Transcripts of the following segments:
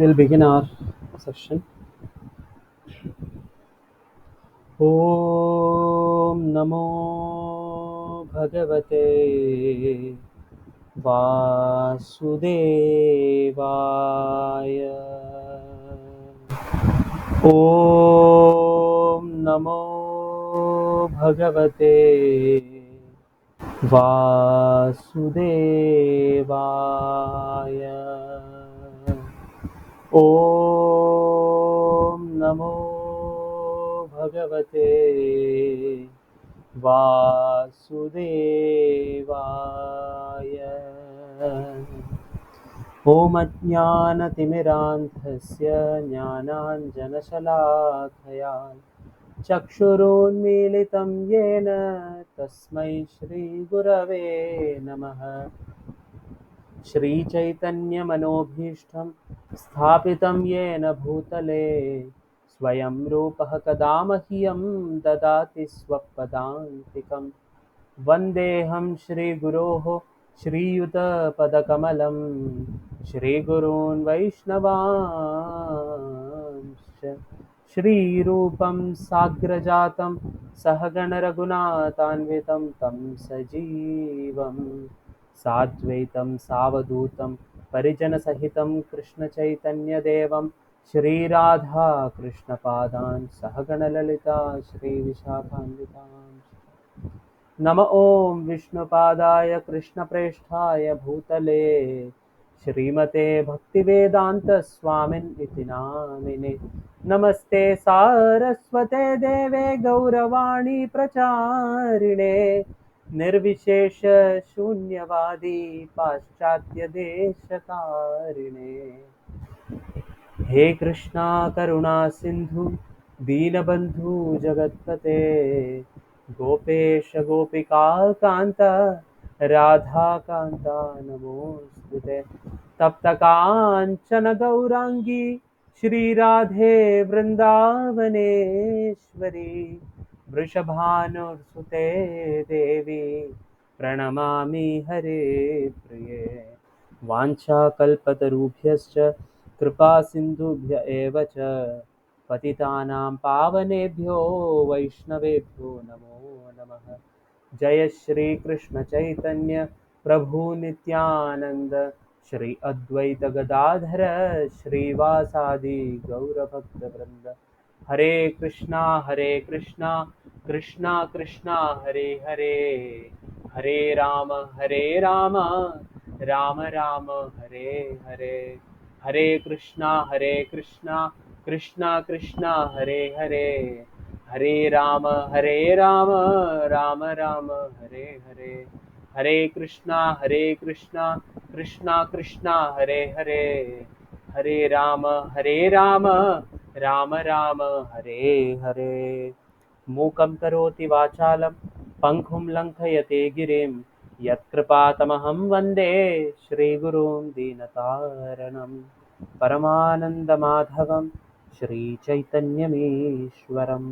We'll begin our session. ॐ नमो भगवते वासुदेवाय। ॐ नमो भगवते वासुदेवाय। ॐ नमो भगवते वासुदेवाय। ॐ अज्ञानतिमिरान्धस्य ज्ञानाञ्जनशलाखया चक्षुरुन्मीलितं येन तस्मै श्रीगुरवे नमः। श्रीचैतन्यमनोभीष्टं स्थापितं येन भूतले स्वयं रूपः कदा मह्यं ददाति स्वपदान्तिकं। वन्देऽहं श्रीगुरोः श्रीयुतपदकमलं श्रीगुरून् वैष्णवांश्च श्रीरूपं साग्रजातं सहगणरघुनाथान्वितं तं सजीवं साद्वैतं सावधूतं परिजनसहितं कृष्णचैतन्यदेवं श्रीराधा कृष्णपादान् सहगणललिता श्रीविशाखान्वितान्। नम ॐ विष्णुपादाय कृष्णप्रेष्ठाय भूतले श्रीमते भक्तिवेदान्तस्वामिन् इति नामिने। नमस्ते सारस्वते देवे गौरवाणी प्रचारिणे निर्विशेष शून्यवादी पाश्चात्यदेशतारिणे। हे कृष्णा करुणा सिंधु दीनबंधु जगत्पते गोपेश गोपिका कांता राधा कांता नमोस्तुते। तप्त कांचन गौरांगी श्री राधे वृंदावनेश्वरी वृषभानुसुते देवी प्रणमामि हरे प्रिये। वाञ्छाकल्पतरुभ्यश्च कृपा सिन्धुभ्य एव च पतितानां पावनेभ्यो वैष्णवेभ्यो नमो नमः। जय श्री कृष्ण चैतन्य प्रभु नित्यानंद श्री अद्वैत गदाधर श्रीवासादि गौरभक्तवृंद। हरे कृष्णा कृष्णा कृष्णा हरे हरे, हरे राम राम राम हरे हरे। हरे कृष्णा कृष्णा कृष्णा हरे हरे, हरे राम राम राम हरे हरे। हरे कृष्णा कृष्णा कृष्णा हरे हरे, हरे राम राम राम हरे हरे। मूकं करोति वाचालं पंखुं लङ्घयते गिरिं यत्कृपातमहं वन्दे श्रीगुरुं दीनतारणं परमानन्दमाधवं श्रीचैतन्यमीश्वरम्।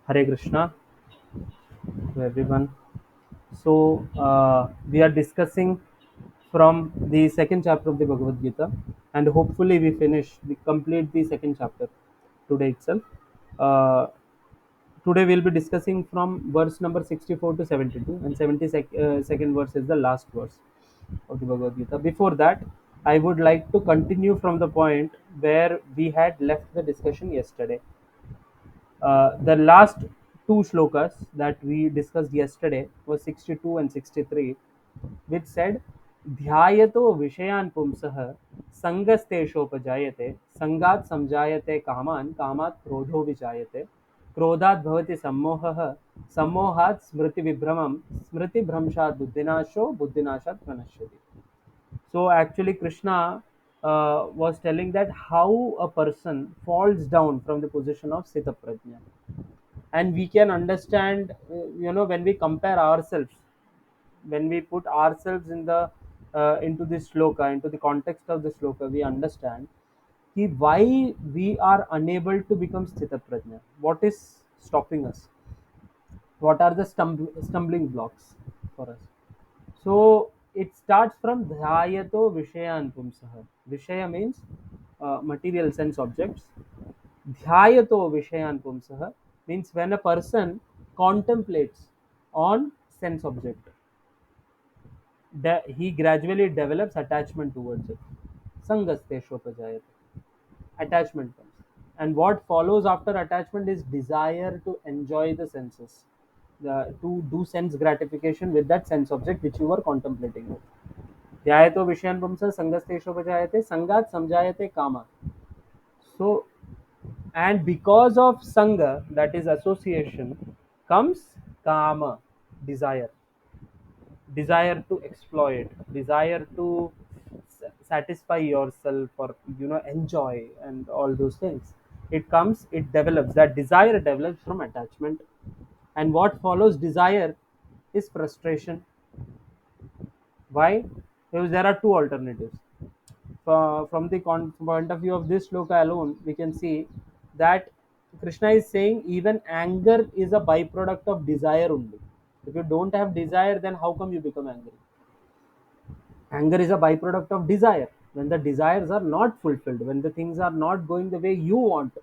Hare Krishna to everyone. So we are discussing from the second chapter of the Bhagavad Gita, and hopefully we complete the second chapter today itself. Uh, Today we'll be discussing from verse number 64 to 72, and 72nd verse is the last verse of the Bhagavad Gita. Before that, I would like to continue from the point where we had left the discussion yesterday. The last two shlokas that we discussed yesterday was 62 and 63, which said ध्यायतो विषयान् पुंसः संगस्तेषोपजायते संगात् समजायते कामान् कामात् क्रोधो विजायते क्रोधात् भवति सम्मोहः सम्मोहात् स्मृतिविभ्रमं स्मृतिभ्रंशात् बुद्धिनाशो बुद्धिनाशात् प्रणश्यति. So actually, Krishna was telling that how a person falls down from the position of Sthita Prajna, and we can understand, when we compare ourselves, when we put ourselves in the into this shloka, into the context of the shloka, we understand why we are unable to become Sthita Prajna. What is stopping us? What are the stumbling blocks for us? So it starts from dhyato vishayan pumsah. Vishaya means material sense objects. Dhyayato vishayan pumsah means when a person contemplates on sense object, he gradually develops attachment towards it. Sangasteshopajayate. Attachment comes. And what follows after attachment is desire to enjoy the senses, to do sense gratification with that sense object which you were contemplating with. ध्यायतो विषयान् पुंसः संगस्तेषोपजायते संगात samjayate kama. So, and because of sanga, that is association, comes kama, desire, desire to exploit, desire to satisfy yourself, or enjoy, and all those things. It comes, it develops, that desire develops from attachment. And what follows desire is frustration. Why? Because there are two alternatives. From the point of view of this shloka alone, we can see that Krishna is saying even anger is a byproduct of desire only. If you don't have desire, then how come you become angry? Anger is a byproduct of desire. When the desires are not fulfilled, when the things are not going the way you want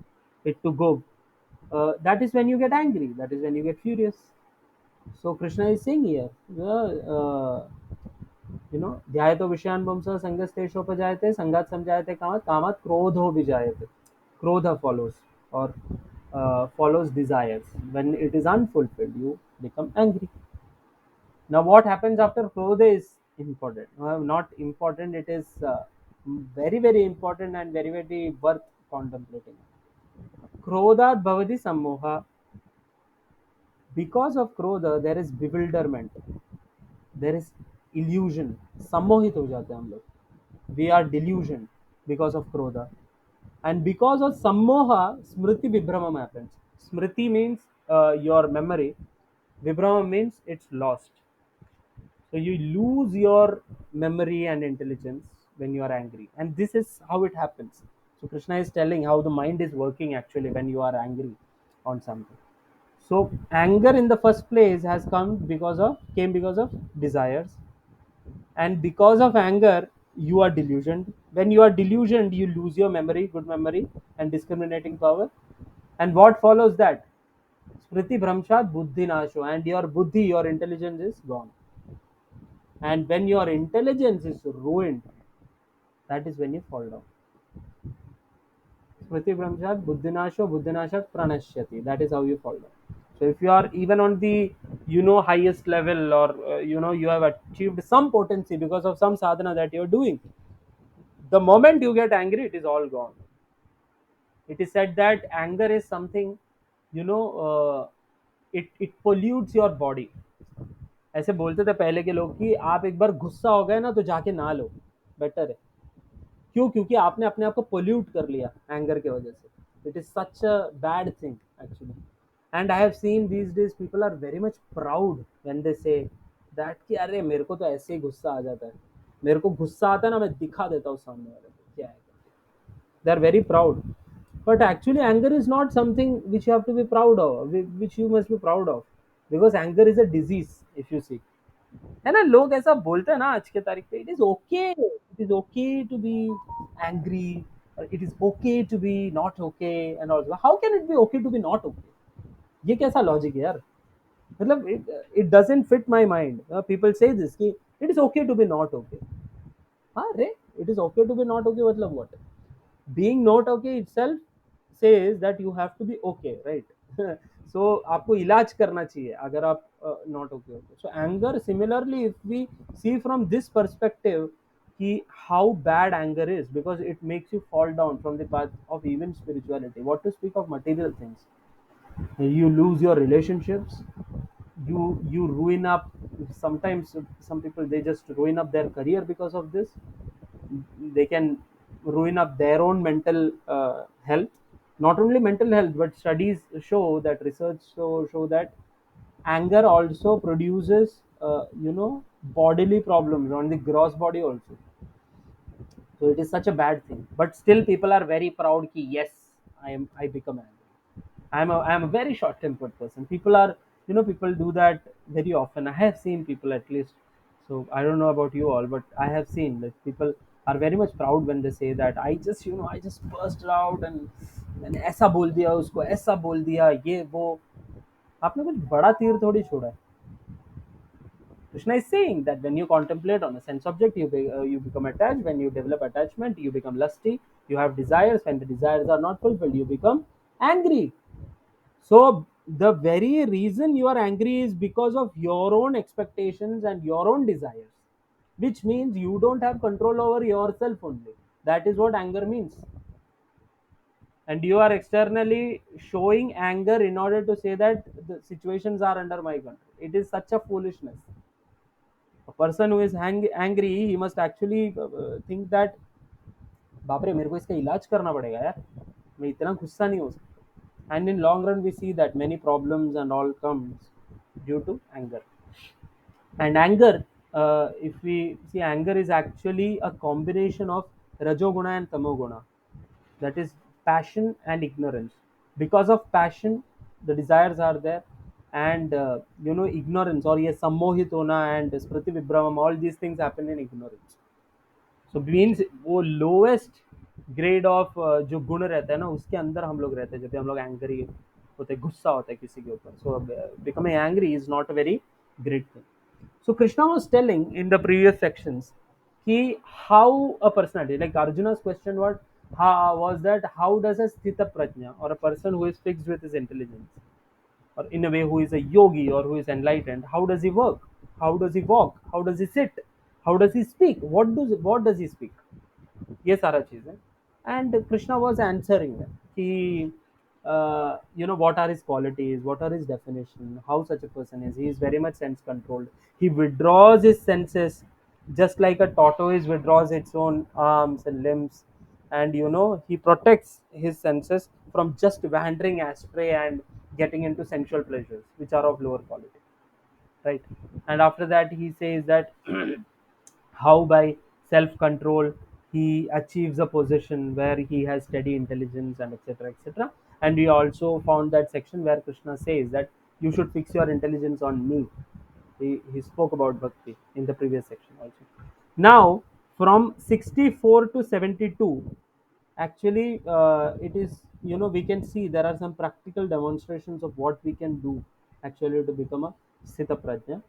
it to go, that is when you get angry. That is when you get furious. So Krishna is saying here, ध्यायतो विषयान् पुंसः संगस्तेषोपजायते संगात समझायते कामात कामात क्रोधो विजायते. Krodha follows, or follows desires. When it is unfulfilled, you become angry. Now, what happens after Krodha is important. Not important, it is very, very important and very, very worth contemplating. Krodhat bhavati sammoha. Because of Krodha, there is bewilderment, there is illusion. सम्मोहित हो जाते हैं हम लोग. We are delusioned because of Krodha. And because of sammoha, smriti vibramam happens. Smriti means your memory. Vibramam means it's lost. So you lose your memory and intelligence when you are angry. And this is how it happens. So Krishna is telling how the mind is working actually when you are angry on something. So anger in the first place has came because of desires. And because of anger, you are delusioned. When you are delusioned, you lose your memory, good memory, and discriminating power. And what follows that? Smriti Brahmshat Buddhi Nasho, and your buddhi, your intelligence is gone. And when your intelligence is ruined, that is when you fall down. Smriti Brahmshat Buddhinasho Buddhinashak Pranashyati. That is how you fall down. So if you are even on the highest level, or you have achieved some potency because of some sadhana that you are doing, the moment you get angry, it is all gone. It is said that anger is something, you know it pollutes your body. ऐसे बोलते थे पहले के लोग कि आप एक बार गुस्सा हो गए ना तो जाके नहा लो, बेटर है. क्यों? क्योंकि आपने अपने आप को पोल्यूट कर लिया एंगर की वजह से. It is such a bad thing actually. And I have seen these days people are very much proud when they say that कि अरे मेरे को तो ऐसे ही गुस्सा आ जाता है, मेरे को गुस्सा आता है ना, मैं दिखा देता हूँ सामने वाले को क्या है. They are very proud. But actually, anger is not something which you have to be proud of, which you must be proud of, because anger is a disease. If you see, है ना, लोग ऐसा बोलते हैं ना आज के तारीख पे, it is okay to be angry, or it is okay to be not okay, and all. How can it be okay to be not okay? ये कैसा लॉजिक है यार. मतलब it doesn't fit my mind. People say this कि it is okay to be not okay. हाँ रे, it is okay to be not okay मतलब what? Being not okay itself says that you have to be okay, right? So आपको इलाज करना चाहिए अगर आप not okay होते. So anger similarly, if we see from this perspective कि how bad anger is, because it makes you fall down from the path of even spirituality, what to speak of material things. You lose your relationships, you ruin up. Sometimes some people, they just ruin up their career because of this. They can ruin up their own mental health. Not only mental health, but studies show that, research show that anger also produces bodily problems on the gross body also. So it is such a bad thing, but still people are very proud ki yes, I become angry. I'm a very short tempered person. People are, people do that very often. I have seen people at least. So I don't know about you all, but I have seen that people are very much proud when they say that I just, I just burst out and मैंने ऐसा बोल दिया उसको, ऐसा बोल दिया, ये वो. आपने कुछ बड़ा तीर थोड़ी छोड़ा है. Krishna is saying that when you contemplate on a sense object, you become attached. When you develop attachment, you become lusty. You have desires. When the desires are not fulfilled, you become angry. So the very reason you are angry is because of your own expectations and your own desires, which means you don't have control over yourself only. That is what anger means. And you are externally showing anger in order to say that the situations are under my control. It is such a foolishness. A person who is angry, he must actually think that बाप रे मेरे को इसका इलाज करना पड़ेगा यार, मैं इतना गुस्सा नहीं हो सकता. And in long run we see that many problems and all comes due to anger. And anger, if we see, anger is actually a combination of rajoguna and tamoguna, that is passion and ignorance. Because of passion the desires are there, and ignorance or ये सम्मोहित होना and स्मृति विभ्रमम, all these things happen in ignorance. So means वो lowest grade of जो गुण रहता है ना, उसके अंदर हम लोग रहते हैं जब हम लोग एंग्री होते हैं, गुस्सा होता है किसी के ऊपर. So becoming angry is not a very great thing. So Krishna was telling in the previous sections he how a personality, like Arjuna's question was that how does a sthita prajna, or a person who is fixed with his intelligence, or in a way who is a yogi or who is enlightened, how does he work, how does he walk, how does he sit, how does he speak, what does he speak, ये सारा चीज है. And Krishna was answering them. What are his qualities, what are his definition, how such a person is. He is very much sense controlled. He withdraws his senses just like a tortoise withdraws its own arms and limbs, and he protects his senses from just wandering astray and getting into sensual pleasures which are of lower quality, right? And after that he says that how by self control he achieves a position where he has steady intelligence, and etc etc. And we also found that section where Krishna says that you should fix your intelligence on me. He spoke about bhakti in the previous section also. Now from 64 to 72, actually it is, we can see there are some practical demonstrations of what we can do actually to become a sthita prajna,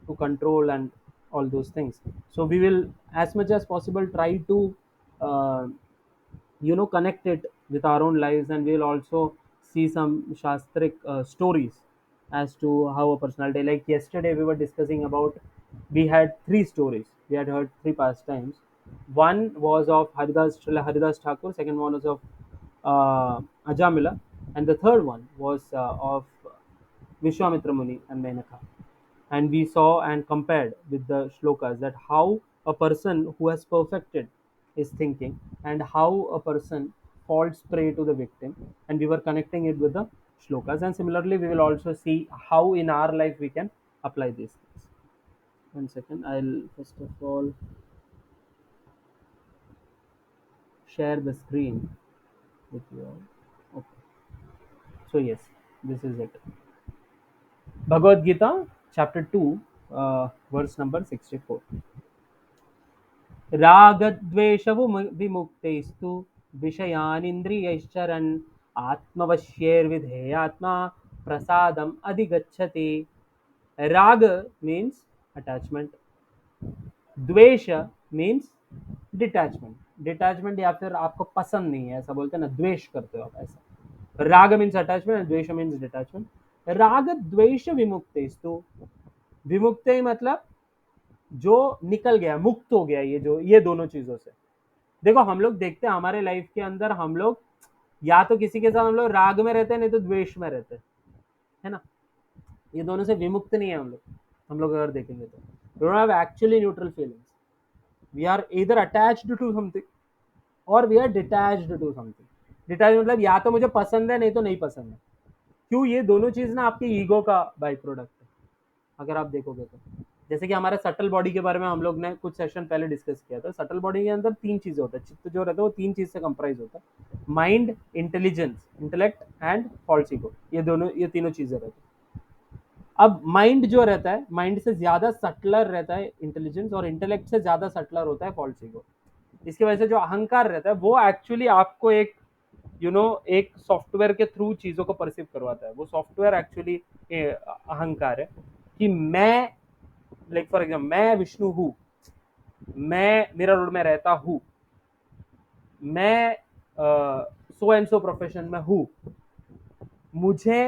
to control and all those things. So we will as much as possible try to uh, connect it with our own lives, and we'll also see some shastric stories as to how a personality, like yesterday we were discussing about, we had three stories, we had heard three pastimes. One was of Haridas Thakur, second one was of Ajamila, and the third one was of Vishwamitra Muni and Menaka. And we saw and compared with the shlokas that how a person who has perfected his thinking and how a person falls prey to the victim, and we were connecting it with the shlokas. And similarly we will also see how in our life we can apply these things. One second, I'll first of all share the screen with you all. Okay. So yes, this is it. Bhagavad Gita, chapter 2, verse number 64. रागद्वेषविमुक्तैस्तु विषयानिन्द्रियैश्चरन् आत्मवश्यैर्विधेयात्मा प्रसादम अधिगच्छति. राग means attachment, द्वेष means detachment. Detachment या फिर आपको पसंद नहीं है, ऐसा बोलते हैं ना, द्वेष करते हो आप, ऐसा. राग मीन्स अटैचमेंट, द्वेष मीन्स डिटैचमेंट. राग द्वेष विमुक्तैस्तु, विमुक्त मतलब जो निकल गया, मुक्त हो गया, ये दोनों चीजों से. देखो हम लोग देखते हैं हमारे लाइफ के अंदर, हम लोग या तो किसी के साथ हम लोग राग में रहते हैं, नहीं तो द्वेष में रहते हैं, है ना. ये दोनों से विमुक्त नहीं है हम लोग अगर देखेंगे तो. We don't have actually neutral feelings. We are इधर अटैच्ड टू समथिंग और we are detached to something. Detach मतलब या तो मुझे पसंद है नहीं तो नहीं पसंद है. क्यों? ये दोनों चीज ना आपके ईगो का बाई प्रोडक्ट है अगर आप देखोगे तो. जैसे कि हमारे सटल बॉडी के बारे में हम लोग ने कुछ सेशन पहले डिस्कस किया था. सटल बॉडी के अंदर तीन चीजें होता है. चित्त जो रहता है वो तीन चीज से कंप्राइज होता है: mind, intelligence, intellect and false ego. ये तीनों चीजें रहती है. अब माइंड जो रहता है, माइंड से ज्यादा सटलर रहता है इंटेलिजेंस, और इंटेलेक्ट से ज्यादा सटलर होता है फॉल्स ईगो। इसकी वजह से जो अहंकार रहता है वो एक्चुअली आपको एक एक सॉफ्टवेयर के थ्रू चीजों को परसीव करवाता है। वो सॉफ्टवेयर एक्चुअली अहंकार है कि मैं, लाइक फॉर एग्जाम्पल, मैं विष्णु हूं, मैं मेरा रोड में रहता हूं, मैं सो एंड सो प्रोफेशन में हूं, मुझे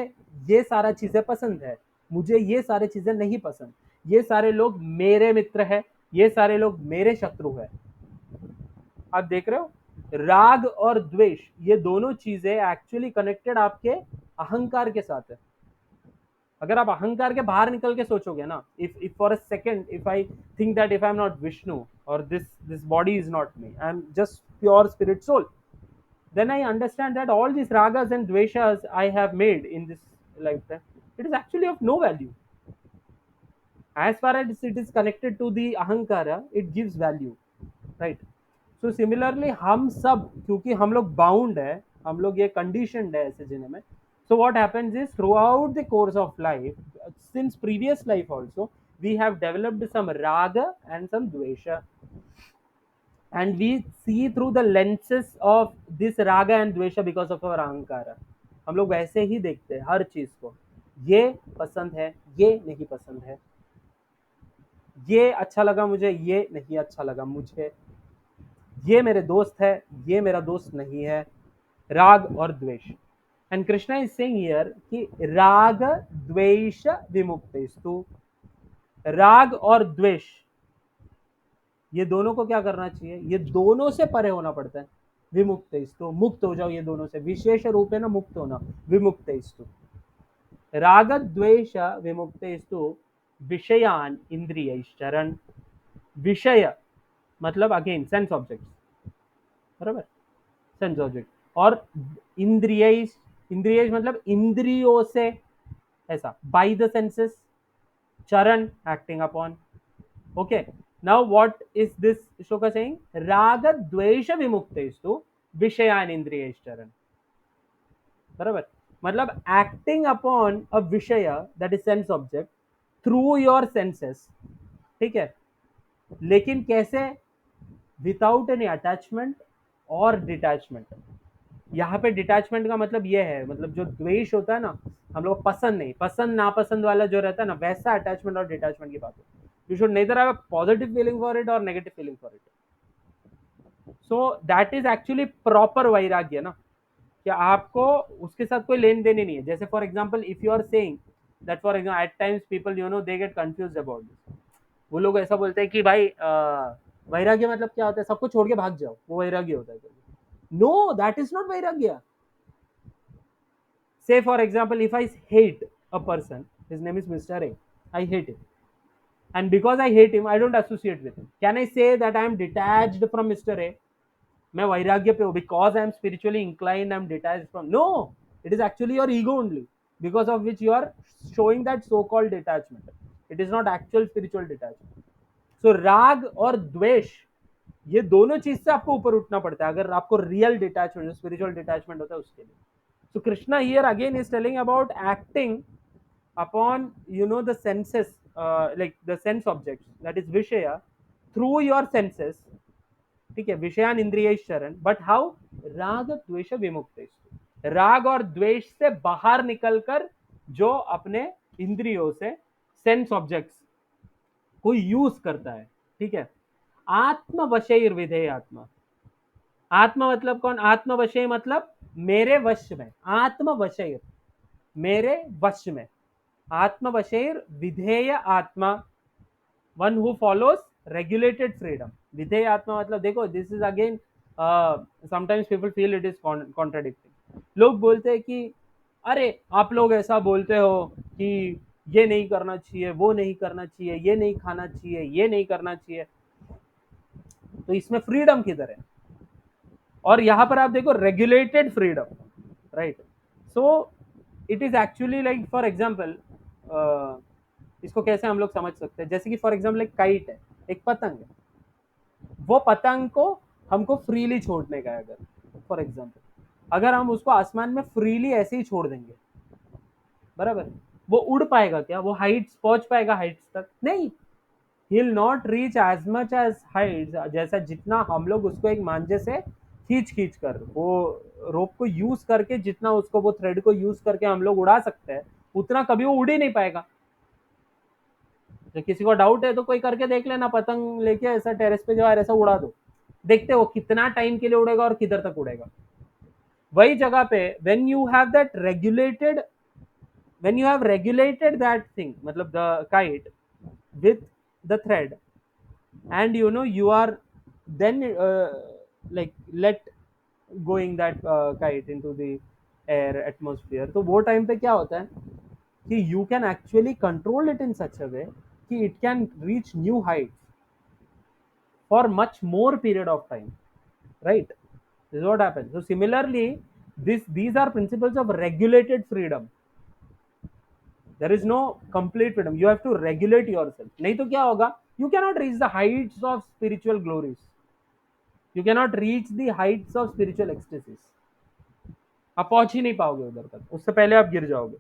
ये सारा चीजें पसंद है, मुझे ये सारी चीजें नहीं पसंद, ये सारे लोग मेरे मित्र हैं, ये सारे लोग मेरे शत्रु हैं। आप देख रहे हो, राग और द्वेष ये दोनों चीजें एक्चुअली कनेक्टेड आपके अहंकार के साथ है। अगर आप अहंकार के बाहर निकल के सोचोगे ना, if for a second if I think that if I am not Vishnu और this body is not me, I am just pure spirit soul, then I understand that all these ragas and dveshas I have made in this lifetime, it is actually of no value. As far as it is connected to the ahankara, it gives value, right? So similarly हम सब, क्योंकि हम लोग bound है, हम लोग ये conditioned है ऐसे जीने में, so what happens is throughout the course of life, since previous life also, we have developed some raga and some dvesha, and we see through the lenses of this raga and dvesha because of our ahankara. हम लोग वैसे ही देखते हैं हर चीज को, ये पसंद है, ये नहीं पसंद है, ये अच्छा लगा मुझे, ये नहीं अच्छा लगा मुझे, ये मेरे दोस्त है, ये मेरा दोस्त नहीं है, राग और द्वेष। And Krishna is saying here कि राग द्वेष विमुक्तेस्तु, राग और द्वेष ये दोनों को क्या करना चाहिए, ये दोनों से परे होना पड़ता है। विमुक्तेस्तु, मुक्त हो जाओ ये दोनों से, विशेष रूप है ना मुक्त होना, विमुक्तेस्तु। राग द्वेष विमुक्तेस्तु विषयान इंद्रियश्चरण, विषय मतलब अगेन सेंस ऑब्जेक्ट्स, बराबर, सेंस ऑब्जेक्ट, और इंद्रिय, इंद्रिय मतलब इंद्रियों से, ऐसा बाय द सेंसेस, चरण acting upon. Okay, now what is this shloka saying, राग द्वेष विमुक्तेस्तु विषयान इंद्रियश्चरण, बराबर, मतलब एक्टिंग अपॉन अ विषय that is sense object through your senses, ठीक है, लेकिन कैसे, विदाउट एनी अटैचमेंट और डिटैचमेंट। यहाँ पे डिटैचमेंट का मतलब ये है, मतलब जो द्वेष होता है ना, हम लोग पसंद नहीं, पसंद नापसंद वाला जो रहता है ना, वैसा अटैचमेंट और डिटैचमेंट की बात है। You should neither have a positive feeling for it और negative feeling for it. So that is actually proper वैराग्य ना, कि आपको उसके साथ कोई लेन देन ही नहीं है। जैसे for example if you are saying that, for example at times people they get confuse about this, वो लोग ऐसा बोलते हैं कि भाई वैराग्य मतलब क्या होता है, सबको छोड़ के भाग जाओ, वो वैराग्य होता है। नो, दैट इज नॉट वैराग्य। Say for example, if I hate a person, his name is Mr. A, I hate him, and because I hate him I don't associate with him, can I say that I am detached from Mr. A? मैं वैराग्य पे हूँ because I am spiritually inclined, I am detached from, no, it is actually your ego only, because of which you are showing that so called detachment. It is not actual spiritual detachment. So राग और द्वेष ये दोनों चीज से आपको ऊपर उठना पड़ता है अगर आपको रियल डिटैचमेंट, जो स्पिरिचुअल डिटैचमेंट होता है उसके लिए। So Krishna here again is telling about acting upon the senses, like the sense objects, that is Vishaya, through your senses, ठीक है, विषयान इंद्रियश्चरण, बट हाउ, राग द्वेष विमुक्त, राग और द्वेष से बाहर निकलकर जो अपने इंद्रियों से सेंस ऑब्जेक्ट्स को यूज करता है, ठीक है, आत्मवशैर विधेय आत्मा। आत्मा मतलब कौन, आत्मवशय मतलब मेरे वश में, आत्मवशय मेरे वश में, आत्मवशैर विधेय आत्मा, one who follows regulated freedom. विधेय आत्मा मतलब देखो, this is again sometimes people feel it is contradicting. लोग बोलते हैं कि अरे आप लोग ऐसा बोलते हो कि ये नहीं करना चाहिए, वो नहीं करना चाहिए, ये नहीं खाना चाहिए, ये नहीं करना चाहिए, तो इसमें फ्रीडम किधर है? और यहां पर आप देखो regulated freedom, right? So it is actually like for example, इसको कैसे हम लोग समझ सकते हैं, जैसे कि फॉर एग्जाम्पल एक काइट है, एक पतंग है, वो पतंग को हमको फ्रीली छोड़ने का है। अगर फॉर एग्जाम्पल अगर हम उसको आसमान में फ्रीली ऐसे ही छोड़ देंगे, बराबर, वो उड़ पाएगा क्या? वो हाइट्स पहुंच पाएगा हाइट्स तक? नहीं, he will not reach as much as heights, जैसा जितना हम लोग उसको एक मांझे से खींच खींच कर, वो रोप को यूज करके, जितना उसको वो थ्रेड को यूज करके हम लोग उड़ा सकते हैं, उतना कभी वो उड़ ही नहीं पाएगा। तो किसी को डाउट है तो कोई करके देख लेना, पतंग लेके ऐसा टेरेस पे जाओ और ऐसा उड़ा दो, देखते हो कितना टाइम के लिए उड़ेगा और किधर तक उड़ेगा। वही जगह पे when you have that regulated, when you have regulated that thing, matlab the kite with the thread, and you are then like let going that kite into the air atmosphere, तो वो टाइम पे क्या होता है कि you can actually control it in such a way कि it can reach new heights for much more period of time, right? This is what happens. So similarly, these are principles of regulated freedom. There is no complete freedom, you have to regulate yourself, नहीं तो क्या होगा, you cannot reach the heights of spiritual glories, you cannot reach the heights of spiritual ecstasies, आप पहुंच ही नहीं पाओगे उधर तक, उससे पहले आप गिर जाओगे।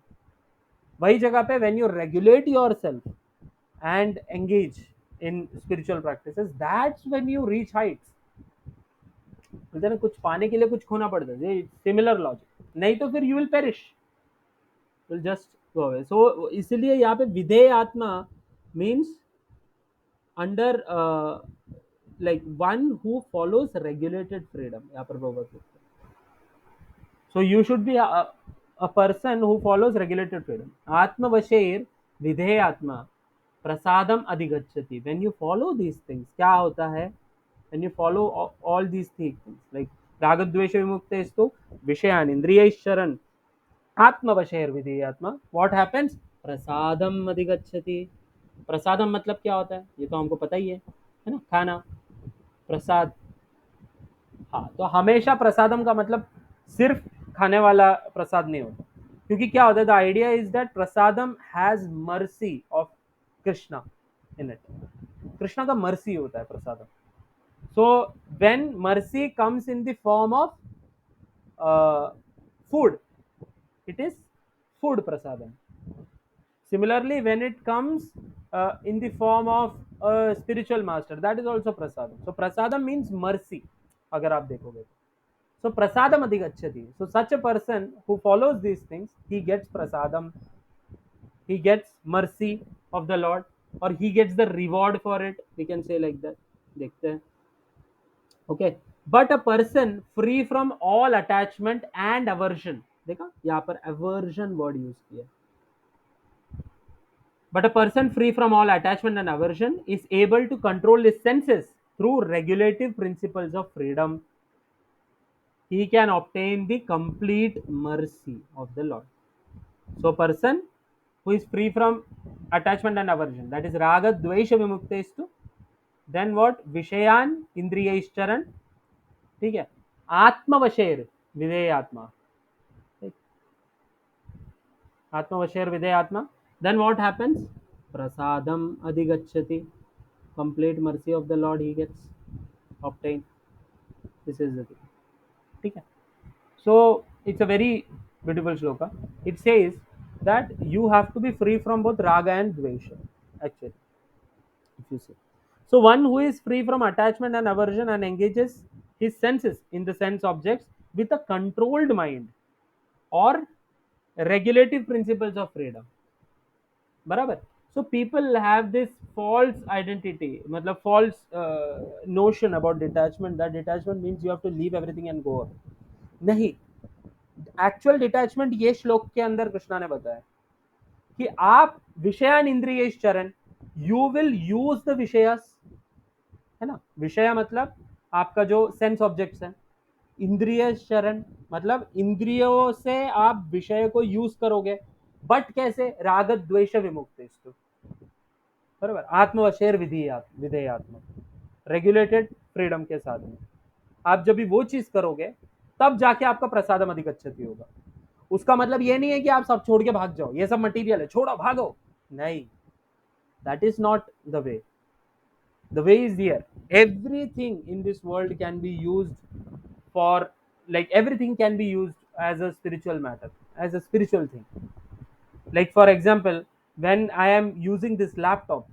वही जगह पे when you regulate yourself and engage in spiritual practices, that's when you reach heights। बोलते हैं ना, कुछ पाने के लिए कुछ खोना पड़ता है, सिमिलर लॉजिक, नहीं तो फिर you will perish, will just go away. So इसलिए यहाँ पे विधेय आत्मा means under like one who follows regulated freedom, यहाँ पर प्रभुपद लिखते हैं। So you should be a person who follows regulated freedom। आत्मवशेर विधेय आत्मा प्रसादम अधिगच्छति, when you follow these things क्या होता है, when you follow all these things like रागद्वेष विमुक्तेस्तु विषयान इंद्रियैश्चरन् आत्मवशेर विधेय आत्मा, what happens, प्रसादम अधिगच्छति। प्रसादम मतलब क्या होता है, ये तो हमको पता ही है ना, खाना, प्रसाद। हाँ, तो हमेशा प्रसादम का मतलब सिर्फ खाने वाला प्रसाद नहीं होता, क्योंकि क्या होता है, the idea is that prasadam has mercy of Krishna in it, Krishna का मर्सी होता है prasadam. So when mercy comes in the form of food, it is food prasadam. Similarly, when it comes in the form of a spiritual master, that is also prasadam. So prasadam means mercy, agar aap dekhoge to. So prasadam adhigacchati, so such a person who follows these things, he gets prasadam, he gets mercy of the Lord, or he gets the reward for it, we can say like that, dekhte hain, okay। But a person free from all attachment and aversion, देखा यहाँ पर aversion word use किया, but a person free from all attachment and aversion is able to control his senses through regulative principles of freedom, he can obtain the complete mercy of the Lord। So person who is free from attachment and aversion, that is raga dvesha vimuktestu, then what, vishayan indriyaishcharan, ठीक है, आत्मवशेर विधेय आत्मा, आत्मवशेर विधेय आत्मा, then what happens, prasadam adhigacchati, complete mercy of the Lord he gets obtained। This is the thing, ठीक है। So it's a very beautiful shloka, it says that you have to be free from both raga and dvesha, actually, if you see. So one who is free from attachment and aversion and engages his senses in the sense objects with a controlled mind or regulative principles of freedom, बराबर। So people have this false identity, मतलब false notion about detachment, that detachment means you have to leave everything and go away, नहीं। Actual detachment ये श्लोक के अंदर कृष्णा ने बताया कि आप विषयान इंद्रिय चरण, यू विल यूज द विषयस, है ना, विषय मतलब आपका जो सेंस ऑब्जेक्ट्स है, इंद्रिय चरण मतलब इंद्रियों से आप विषय को यूज करोगे, बट कैसे, राग द्वेष विमुक्त, बराबर, आत्मवशेर विधेयात्मक, रेगुलेटेड फ्रीडम के साथ में आप जब भी वो चीज करोगे, तब जाके आपका प्रसादम अधिगच्छति होगा। उसका मतलब ये नहीं है कि आप सब छोड़ के भाग जाओ, ये सब मटेरियल है छोड़ो भागो, नहीं, that is not the way. The way is here, everything in this world can be used for, like everything can be used as a spiritual matter, as a spiritual thing, Like for example, when I am using this laptop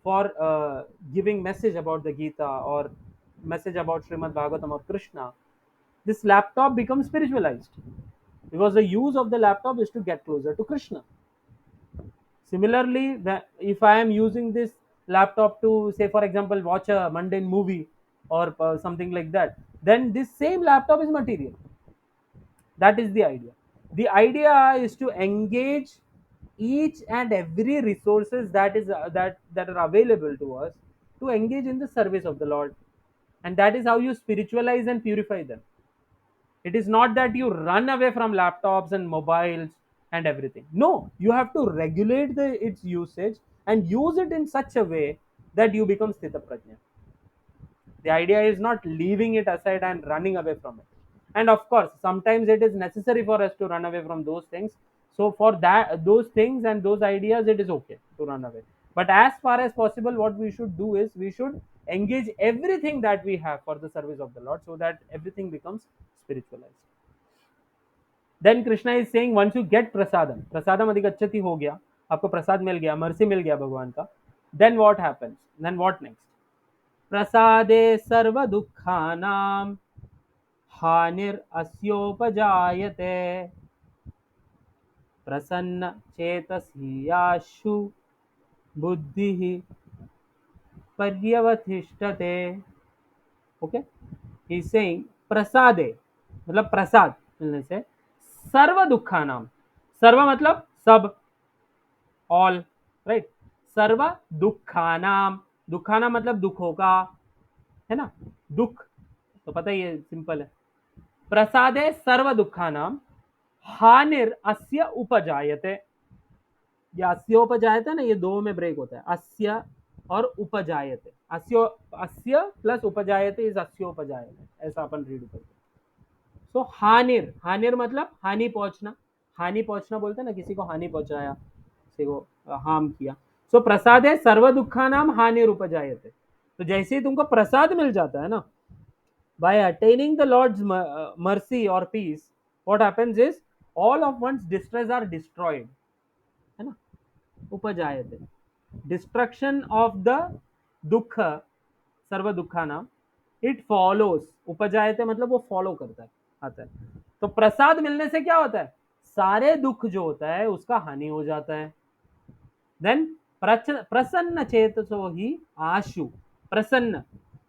for giving message about the Gita or message about Srimad Bhagavatam or Krishna, this laptop becomes spiritualized because the use of the laptop is to get closer to Krishna. Similarly, if I am using this laptop to, say, for example, watch a mundane movie or something like that, then this same laptop is material. That is the idea. The idea is to engage each and every resources that are available to us to engage in the service of the Lord, and that is how you spiritualize and purify them. It is not that you run away from laptops and mobiles and everything. No, you have to regulate its usage and use it in such a way that you become sthita prajna. The idea is not leaving it aside and running away from it. And of course, sometimes it is necessary for us to run away from those things. So for that, those things and those ideas, it is okay to run away. But as far as possible, what we should do is we should engage everything that we have for the service of the Lord, so that everything becomes spiritualized. Then Krishna is saying, once you get prasadam, prasadam adhigachati ho gaya, आपको प्रसाद मिल गया, mercy मिल गया भगवान का, then what happens? Then what next? प्रसादे सर्व दुखानां हानिर अस्योपजायते प्रसन्न चेतसी आशु बुद्धि पर्यवतिष्ठते. Okay, he is saying प्रसादे मतलब प्रसाद मिलने से सर्व दुखानाम, सर्व मतलब सब, ऑल, राइट. सर्व दुखानाम, दुखाना मतलब दुखों का, है ना, दुख तो पता ही है, सिंपल है. प्रसादे सर्व दुखानाम हानिर अस्य उपजायते. ये अस्योपजायते ना, ये दो में ब्रेक होता है, अस्य और उपजायते. अस्य, अस्य प्लस उपजायते इज अस्योपजायते, ऐसा अपन रीड करते हैं. सो हानिर, हानिर मतलब हानि पहुंचना, हानि पहुंचना बोलते हैं ना, किसी को हानि पहुंचाया, किसी को हार्म किया. सो प्रसाद है सर्व दुखा नाम हानिर उपजायते. तो जैसे ही तुमको प्रसाद मिल जाता है ना, by attaining the Lord's mercy or peace, what happens is all of one's distress are destroyed, है ना, उपजायते. डिस्ट्रक्शन ऑफ द दुख, सर्व दुखा नाम, इट फॉलोज. उपजायते मतलब वो फॉलो करता है, आता है. तो प्रसाद मिलने से क्या होता है, सारे दुख जो होता है उसका हानि हो जाता है. देन प्रसन्न चेतसो ही आशु. प्रसन्न,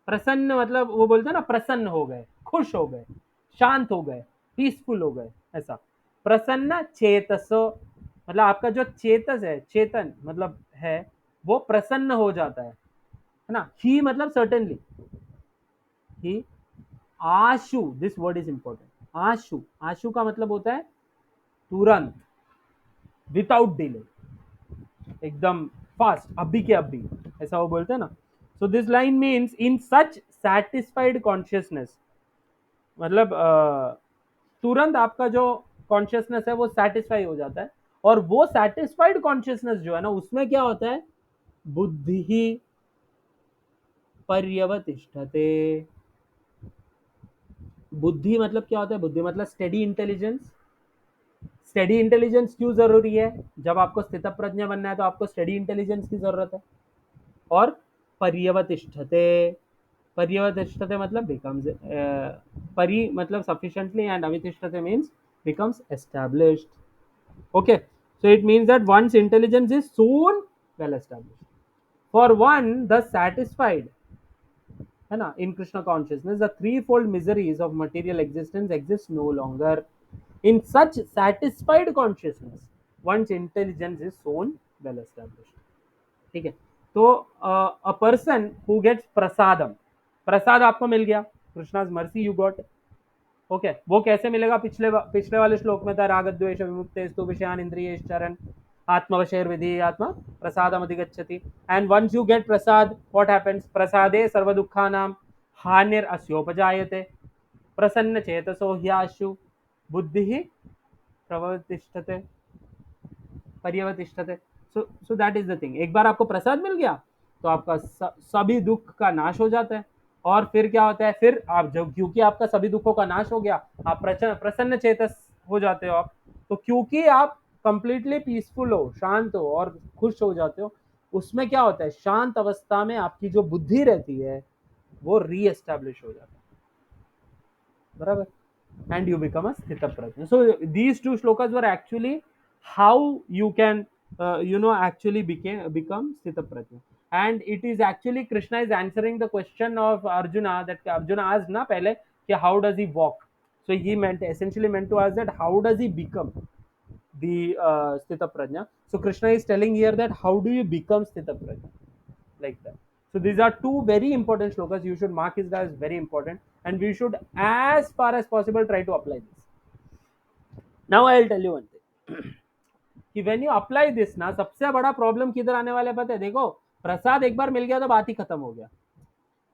प्रसन्न मतलब वो बोलते हैं ना, प्रसन्न हो गए, खुश हो गए, शांत हो गए, पीसफुल हो गए, ऐसा. प्रसन्न चेतसो मतलब आपका जो चेतस है, चेतन मतलब है, वो प्रसन्न हो जाता है ना. ही मतलब सर्टेनली, ही. आशु, दिस वर्ड इज इंपॉर्टेंट. आशु, आशु का मतलब होता है तुरंत, विदाउट डिले, एकदम फास्ट, अभी के अभी, ऐसा वो बोलते हैं ना. So this line means in such satisfied consciousness, मतलब तुरंत आपका जो कॉन्शियसनेस है वो सेटिस्फाई हो जाता है. और वो सेटिस्फाइड कॉन्शियसनेस जो है ना, उसमें क्या होता है, बुद्धि ही पर्यवतिष्ठते. बुद्धि मतलब क्या होता है, बुद्धि मतलब स्टडी इंटेलिजेंस. स्टडी इंटेलिजेंस क्यों जरूरी है, जब आपको स्थित प्रज्ञा बनना है तो आपको स्टडी इंटेलिजेंस की जरूरत है. और पर्यवतिष्ठते, पर्यवतिष्ठते मतलब बिकम्स, परि मतलब सफिशिएंटली एंड अवितिष्ठते means becomes established. Okay, so it means that one's intelligence is soon well established. For one the satisfied, है ना, in Krishna consciousness, the threefold miseries of material existence exist no longer. In such satisfied consciousness, one's intelligence is soon well established. ठीक है. तो a person who gets प्रसादम, प्रसाद आपको मिल गया, Krishna's mercy you got. Okay, वो कैसे मिलेगा, पिछले वाले श्लोक में था, राग द्वेष विमुक्त स्तु विषयान इंद्रिय चरण आत्मवशेर विधि आत्मा प्रसादम अधिगच्छति. And once you get prasad, what happens, प्रसादे सर्व दुखानाम हानिर अस्योपजायते प्रसन्न चेतसो ह्याशु बुद्धि प्रवर्तिष्ठते पर्यवतिष्ठते. So that is the thing. एक बार आपको प्रसाद मिल गया तो आपका सभी दुख का नाश हो जाता है. और फिर क्या होता है, फिर आप जब, क्योंकि आपका सभी दुखों का नाश हो गया, आप प्रसन्न चेतस हो जाते हो आप. तो क्योंकि आप कंप्लीटली पीसफुल हो, शांत हो और खुश हो जाते हो, उसमें क्या होता है, शांत अवस्था में आपकी जो बुद्धि रहती है वो री एस्टेब्लिश हो जाता है, बराबर, and you become a sthita prajna. So these two shlokas were actually how you can actually become sthita prajna. And it is actually Krishna is answering the question of Arjuna, that Arjuna asked na pehle कि how does he walk. So he meant essentially meant to ask that how does he become the sthita prajna. So Krishna is telling here that how do you become sthita prajna, like that. So these are two very important shlokas. You should mark it as very important, and we should, as far as possible, try to apply this. Now I'll tell you one thing कि when you apply this ना, सबसे बड़ा problem किधर आने वाला है पता है? देखो, प्रसाद एक बार मिल गया तो बात ही खत्म हो गया,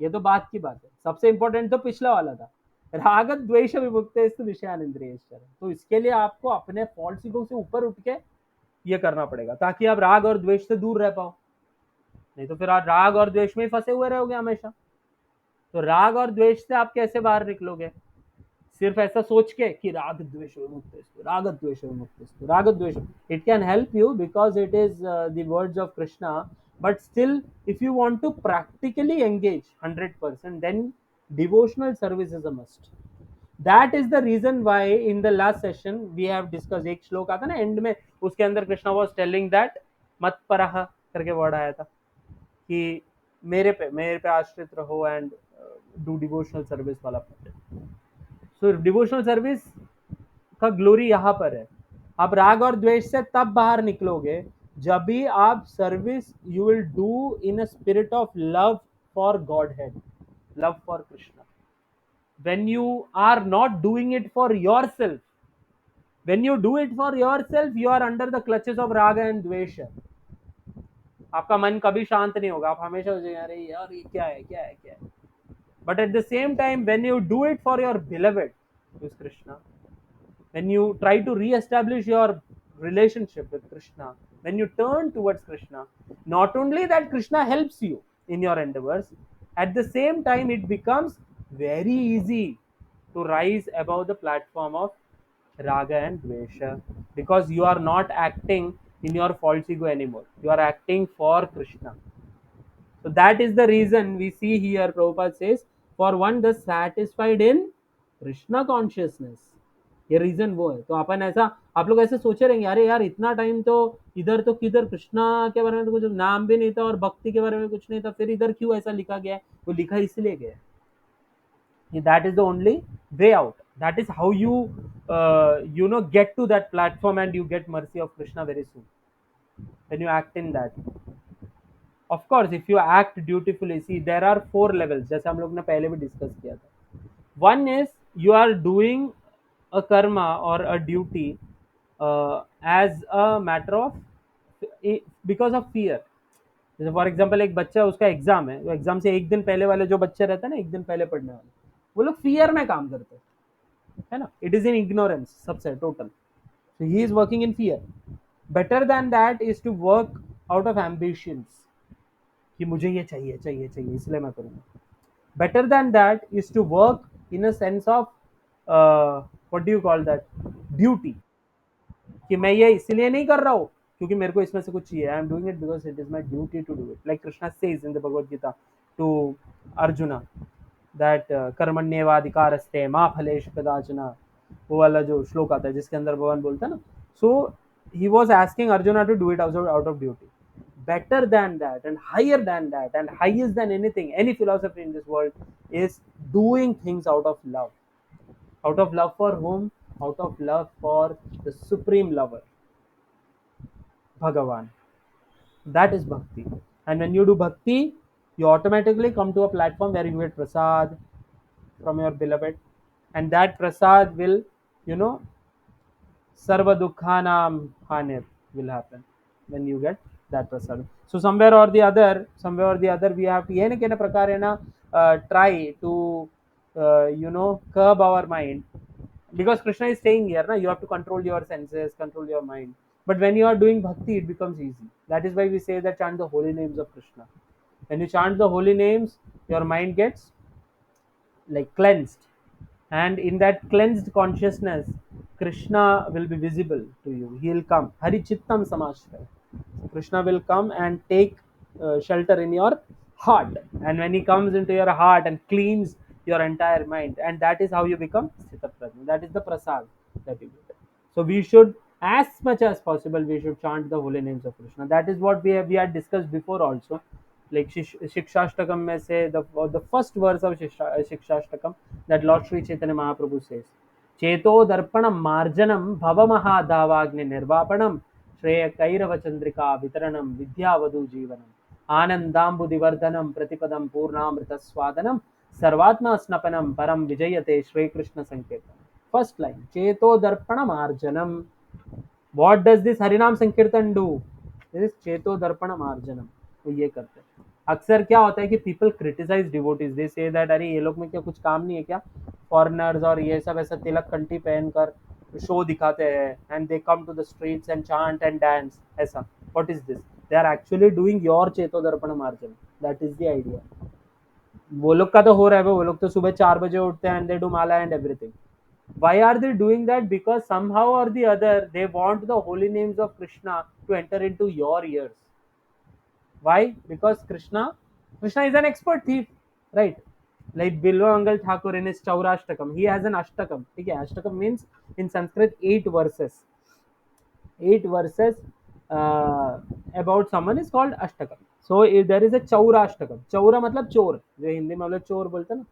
ये तो बात की बात है। सबसे इंपॉर्टेंट तो पिछला वाला था, राग द्वेष विमुक्त विषयानिंद्रिय। तो इसके लिए आपको अपने फॉल्स ईगो से ऊपर उठ के ये करना पड़ेगा, ताकि आप राग और द्वेष से दूर रह पाओ, नहीं तो फिर आप राग और द्वेष में फंसे हुए रहोगे हमेशा। तो राग और द्वेष से आप कैसे बाहर निकलोगे? सिर्फ ऐसा सोच के कि राग द्वेष विमुक्त, राग द्वेष विमुक्त, राग द्वेष, it can help you because it is the words of Krishna, but still if you want to practically engage 100%, then devotional service is a must. That is the reason why in the last session we have discussed, एक श्लोक आता ना and में, उसके अंदर Krishna was telling that मत परह करके word आया था कि मेरे पे आश्रित रहो एंड डू डिवोशनल सर्विस वाला पार्ट। सो डिवोशनल सर्विस का ग्लोरी यहाँ पर है। आप राग और द्वेष से तब बाहर निकलोगे जब भी आप service you will do in a spirit of love for God head, love for Krishna. when you are not doing it for yourself, when you do it for yourself, you are under the clutches of raga and dvesha. आपका मन कभी शांत नहीं होगा, आप हमेशा सोचेंगे अरे यार ये क्या है, क्या है, क्या है। But at the same time, when you do it for your beloved, who is Krishna, when you try to re-establish your relationship with Krishna, when you turn towards Krishna, not only that Krishna helps you in your endeavors, at the same time it becomes very easy to rise above the platform of raga and dvesha, because you are not acting in your false ego anymore. You are acting for Krishna. So that is the reason we see here Prabhupada says, for one the satisfied in Krishna consciousness. ये reason वो है। तो अपन ऐसा, आप लोग ऐसे सोचे रहेंगे अरे यार इतना टाइम तो किधर कृष्णा के बारे में तो कुछ नाम भी नहीं था और भक्ति के बारे में कुछ नहीं था, फिर इधर क्यों ऐसा लिखा गया है? वो लिखा इसलिए गया है, that is the only way out, that is how you get to that platform and you get mercy of Krishna very soon when you act in that. of course if you act dutifully, see there are 4 levels जैसे हम लोग ने पहले भी discuss किया था। one is you are doing a karma or a duty as a matter of because of fear। जैसे for example एक बच्चा, उसका एग्जाम है, वो एग्जाम से एक दिन पहले वाले जो बच्चे रहते हैं ना, एक दिन पहले पढ़ने वाले, वो लोग फियर में काम करते हैं, है ना, इट इज इन इग्नोरेंस सबसे total. So he is working in fear. Better than that is to work out of ambitions कि मुझे ये चाहिए चाहिए चाहिए इसलिए मैं करूँगा। Better than that is to work in a sense of what do you call that, duty, कि मैं ये इसलिए नहीं कर रहा हूँ क्योंकि मेरे को इसमें से कुछ चाहिए, I am doing it because it is my duty to do it, like Krishna says in the Bhagavad Gita to Arjuna that कर्मण्येवाधिकारस्ते मा फलेषु कदाचन, वो वाला जो श्लोक आता है जिसके अंदर भगवान बोलता है ना। So he was asking Arjuna to do it out of duty. Better than that and higher than that and highest than anything, any philosophy in this world is doing things out of love. Out of love for whom? Out of love for the supreme lover, Bhagavan. That is bhakti. And when you do bhakti, you automatically come to a platform where you get prasad from your beloved, and that prasad will, you know, sarva dukkhanam hanir will happen when you get that prasad. So somewhere or the other we have to yene kene prakar hai na, try to curb our mind, because Krishna is saying here na, you have to control your senses, control your mind. But when you are doing bhakti, it becomes easy. That is why we say that chant the holy names of Krishna. When you chant the holy names, your mind gets like cleansed, and in that cleansed consciousness Krishna will be visible to you. He will come. Harichittam Samashray. Krishna will come and take shelter in your heart. And when he comes into your heart and cleans your entire mind, and that is how you become Sthita Prajna. That is the prasad that you get. So we should, as much as possible, we should chant the holy names of Krishna. That is what we had discussed before also. Like Shikshashtakam mein se the first verse of Shikshashtakam that Lord Sri Chaitanya Mahaprabhu says. चेतो दर्पण मार्जनम भव महादावाग्नि निर्वापणम श्रेय कैरव चंद्रिका वितरणम विद्यावधु जीवनम आनंदांबुदिवर्धनम प्रतिपदम पूर्णामृत स्वादनम सर्वात्मा स्नपनम परम विजयते श्री कृष्ण संकीर्तन. First line चेतो दर्पण मार्जनम. What does this हरिनाम संकीर्तन डू? दिस चेतो दर्पण मार्जनम. तो ये करते हैं. अक्सर क्या होता है कि people criticise devotees. They say that अरे ये लोग में क्या कुछ काम नहीं है क्या, फॉरेनर्स और ये सब ऐसा तिलक कंठी पहनकर शो दिखाते हैं and they come to the streets and chant and dance. ऐसा what is this? They are actually doing your चेतो दर्पण मार्जन. That is the idea. वो लोग का तो हो रहा है. वो लोग तो सुबह 4 बजे उठते हैं and they do Mala and everything. Why are they doing that? Because somehow or the other they want the holy names of Krishna to enter into your ears. Why? Because Krishna is an expert thief, right? Like Bilwangal Thakur in his Chaurashtakam, he has an Ashtakam. Okay, Ashtakam means in Sanskrit 8 verses. 8 verses about someone is called Ashtakam. So if there is a Chaurashtakam. Chaura मतलब चोर. जो हिंदी में हम लोग चोर बोलते हैं ना,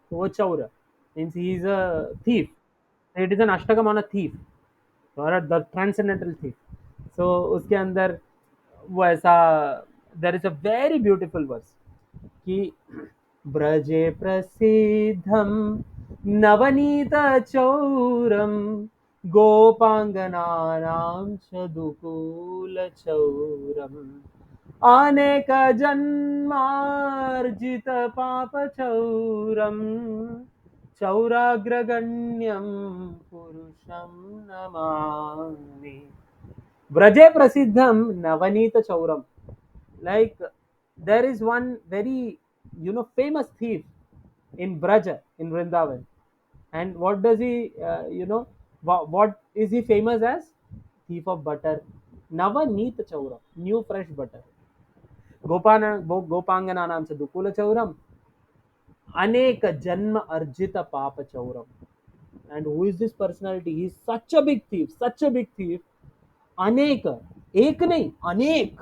तो वो चौर means he is a thief. It is an Ashtakam on a thief or the transcendental thief. So उसके अंदर वो ऐसा, there is a very beautiful verse कि ब्रजे प्रसिद्धम नवनीत चौरम गोपांगनानां चदुकूल चौरम अनेक जन्मार्जित पाप चौरम चौराग्रगण्यं पुरुषं Namami. Braje Prasiddham Navanita Chauram. Like there is one very famous thief in Braja in Vrindavan. And what does he what is he famous as? Thief of butter. Navanita Chauram, new fresh butter. Gopangana naam se Dukula Chauram. Anek Janma Arjita Papa Chauram. And who is this personality? He is such a big thief, such a big thief. अनेक, एक नहीं अनेक,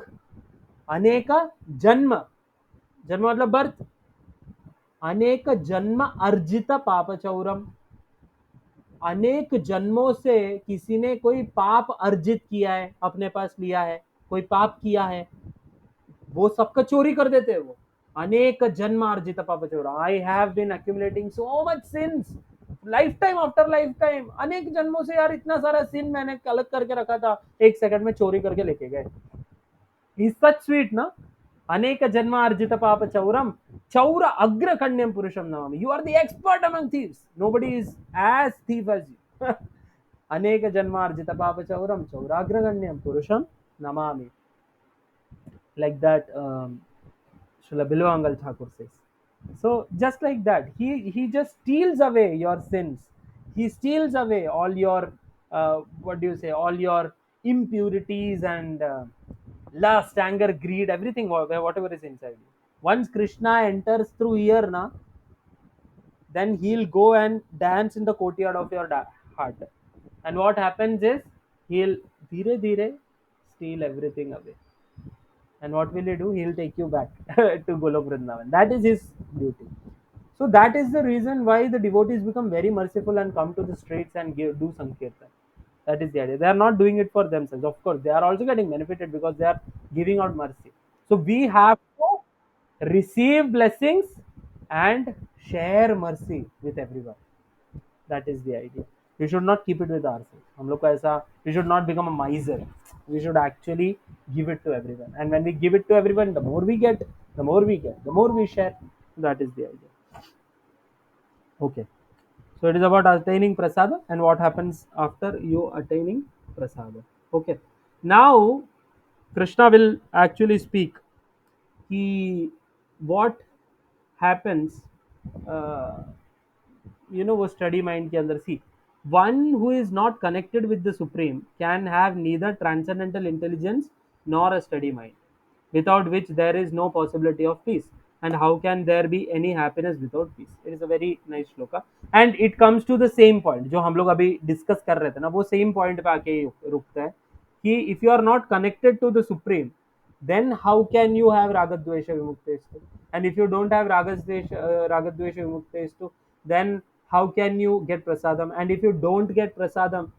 अनेक जन्म, जन्म मतलब birth, अनेक जन्म अर्जित पाप चौरम. अनेक जन्मों से किसी ने कोई पाप अर्जित किया है, अपने पास लिया है, कोई पाप किया है, वो सबका चोरी कर देते हैं वो. अनेक जन्म अर्जित पाप चौरम. I have been accumulating so much since life time after life time. अनेक जन्मों से यार इतना सारा सिन मैंने कलेक्ट करके रखा था, एक सेकंड में चोरी करके लेके गए. He's such sweet, na? Aneka janma arjita papa chauram. Chaura agrakanyam purusham namami. You are the expert among thieves. Nobody is as thief as you. Aneka janma arjita papa chauram. Chaura agrakanyam purusham namami. Like that, Srila Bilwangal Thakur says. So just like that, he just steals away your sins. He steals away all your what do you say? All your impurities and lust, anger, greed, everything, whatever is inside you. Once Krishna enters through here, na, then he'll go and dance in the courtyard of your heart. And what happens is he'll dhire dhire steal everything away. And what will he do? He'll take you back to Golok Vrindavan. That is his duty. So that is the reason why the devotees become very merciful and come to the streets and do Sankirtan. That is the idea. They are not doing it for themselves. Of course, they are also getting benefited because they are giving out mercy. So we have to receive blessings and share mercy with everyone. That is the idea. We should not keep it with ourselves. हम लोग को ऐसा, we should not become a miser. We should actually give it to everyone. And when we give it to everyone, the more we get, the more we get, the more we share. That is the idea. Okay. So it is about attaining prasada and what happens after you attaining prasada. Okay. Now Krishna will actually speak. What happens, वो study mind के अंदर सी One who is not connected with the Supreme can have neither transcendental intelligence nor a steady mind, without which there is no possibility of peace. And how can there be any happiness without peace? It is a very nice shloka. And it comes to the same point जो हम लोग अभी discuss कर रहे थे ना, वो same point पे आके ही रुकता है कि if you are not connected to the Supreme, then how can you have ragadvesha vimuktestu? And if you don't have ragadvesha vimuktestu, then how can you get prasadam? And if you don't get prasadam,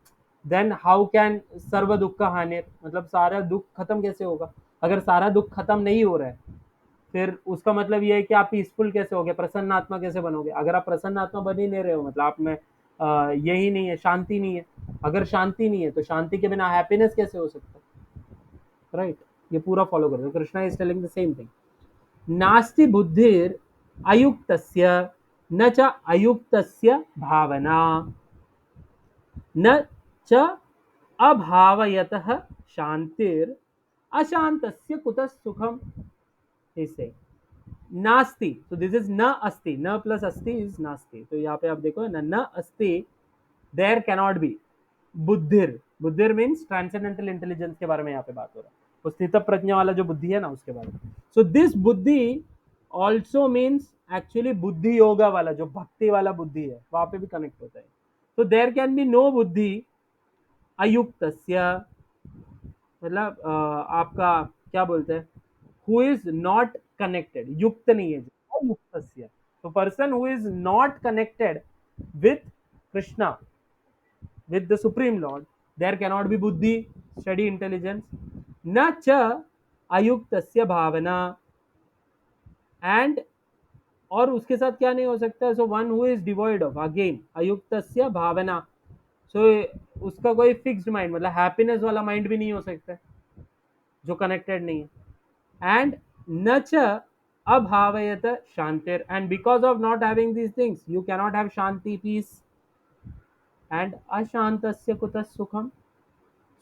then how can सर्व दुख का हानि, मतलब सारा दुख खत्म कैसे होगा? अगर सारा दुख खत्म नहीं हो रहा है, फिर उसका मतलब ये है कि आप पीसफुल कैसे होगे, प्रसन्न आत्मा कैसे बनोगे? अगर आप प्रसन्न आत्मा बन ही नहीं रहे हो, मतलब आप में यही नहीं है, शांति नहीं है। अगर शांति नहीं है तो शांति के बिना हैप्पीनेस कैसे हो सकता है? राइट, ये पूरा फॉलो करो। Krishna is telling the same thing. नास्ति बुद्धिर अयुक्तस्य न च अयुक्तस्य भावना न च अभावयतः शांतिर अशांतस्य कुतः सुखम। इसे नास्ति, तो दिस इज न अस्ति, न प्लस अस्ति इज नास्ति। तो यहाँ पे आप देखो ना, न अस्ति, देयर कैनॉट बी बुद्धिर। बुद्धिर मीन्स ट्रांसेंडेंटल इंटेलिजेंस के बारे में यहाँ पे बात हो रहा है, वो स्थित प्रज्ञा वाला जो बुद्धि है ना, उसके बारे में। सो दिस बुद्धि ऑल्सो मीन्स एक्चुअली बुद्धि योगा वाला, जो भक्ति वाला बुद्धि है, वहां पे भी कनेक्ट होता है। तो देयर कैन बी नो बुद्धि अयुक्तस्य, मतलब आपका क्या बोलते हैं, हु इज नॉट कनेक्टेड, युक्त नहीं है, अयुक्तस्य। तो person who is not connected with Krishna, with the supreme lord, there cannot be buddhi, steady intelligence, na cha ayuktasya bhavana, and और उसके साथ क्या नहीं हो सकता? So one who is devoid of, again अयुक्तस्य भावना, सो उसका कोई फिक्स्ड माइंड, मतलब हैप्पीनेस वाला माइंड भी नहीं हो सकता जो कनेक्टेड नहीं है। एंड न च अभावयत शांतिर, and because of not having these things you cannot have shanti, peace. And अशांतस्य कुतः सुखम,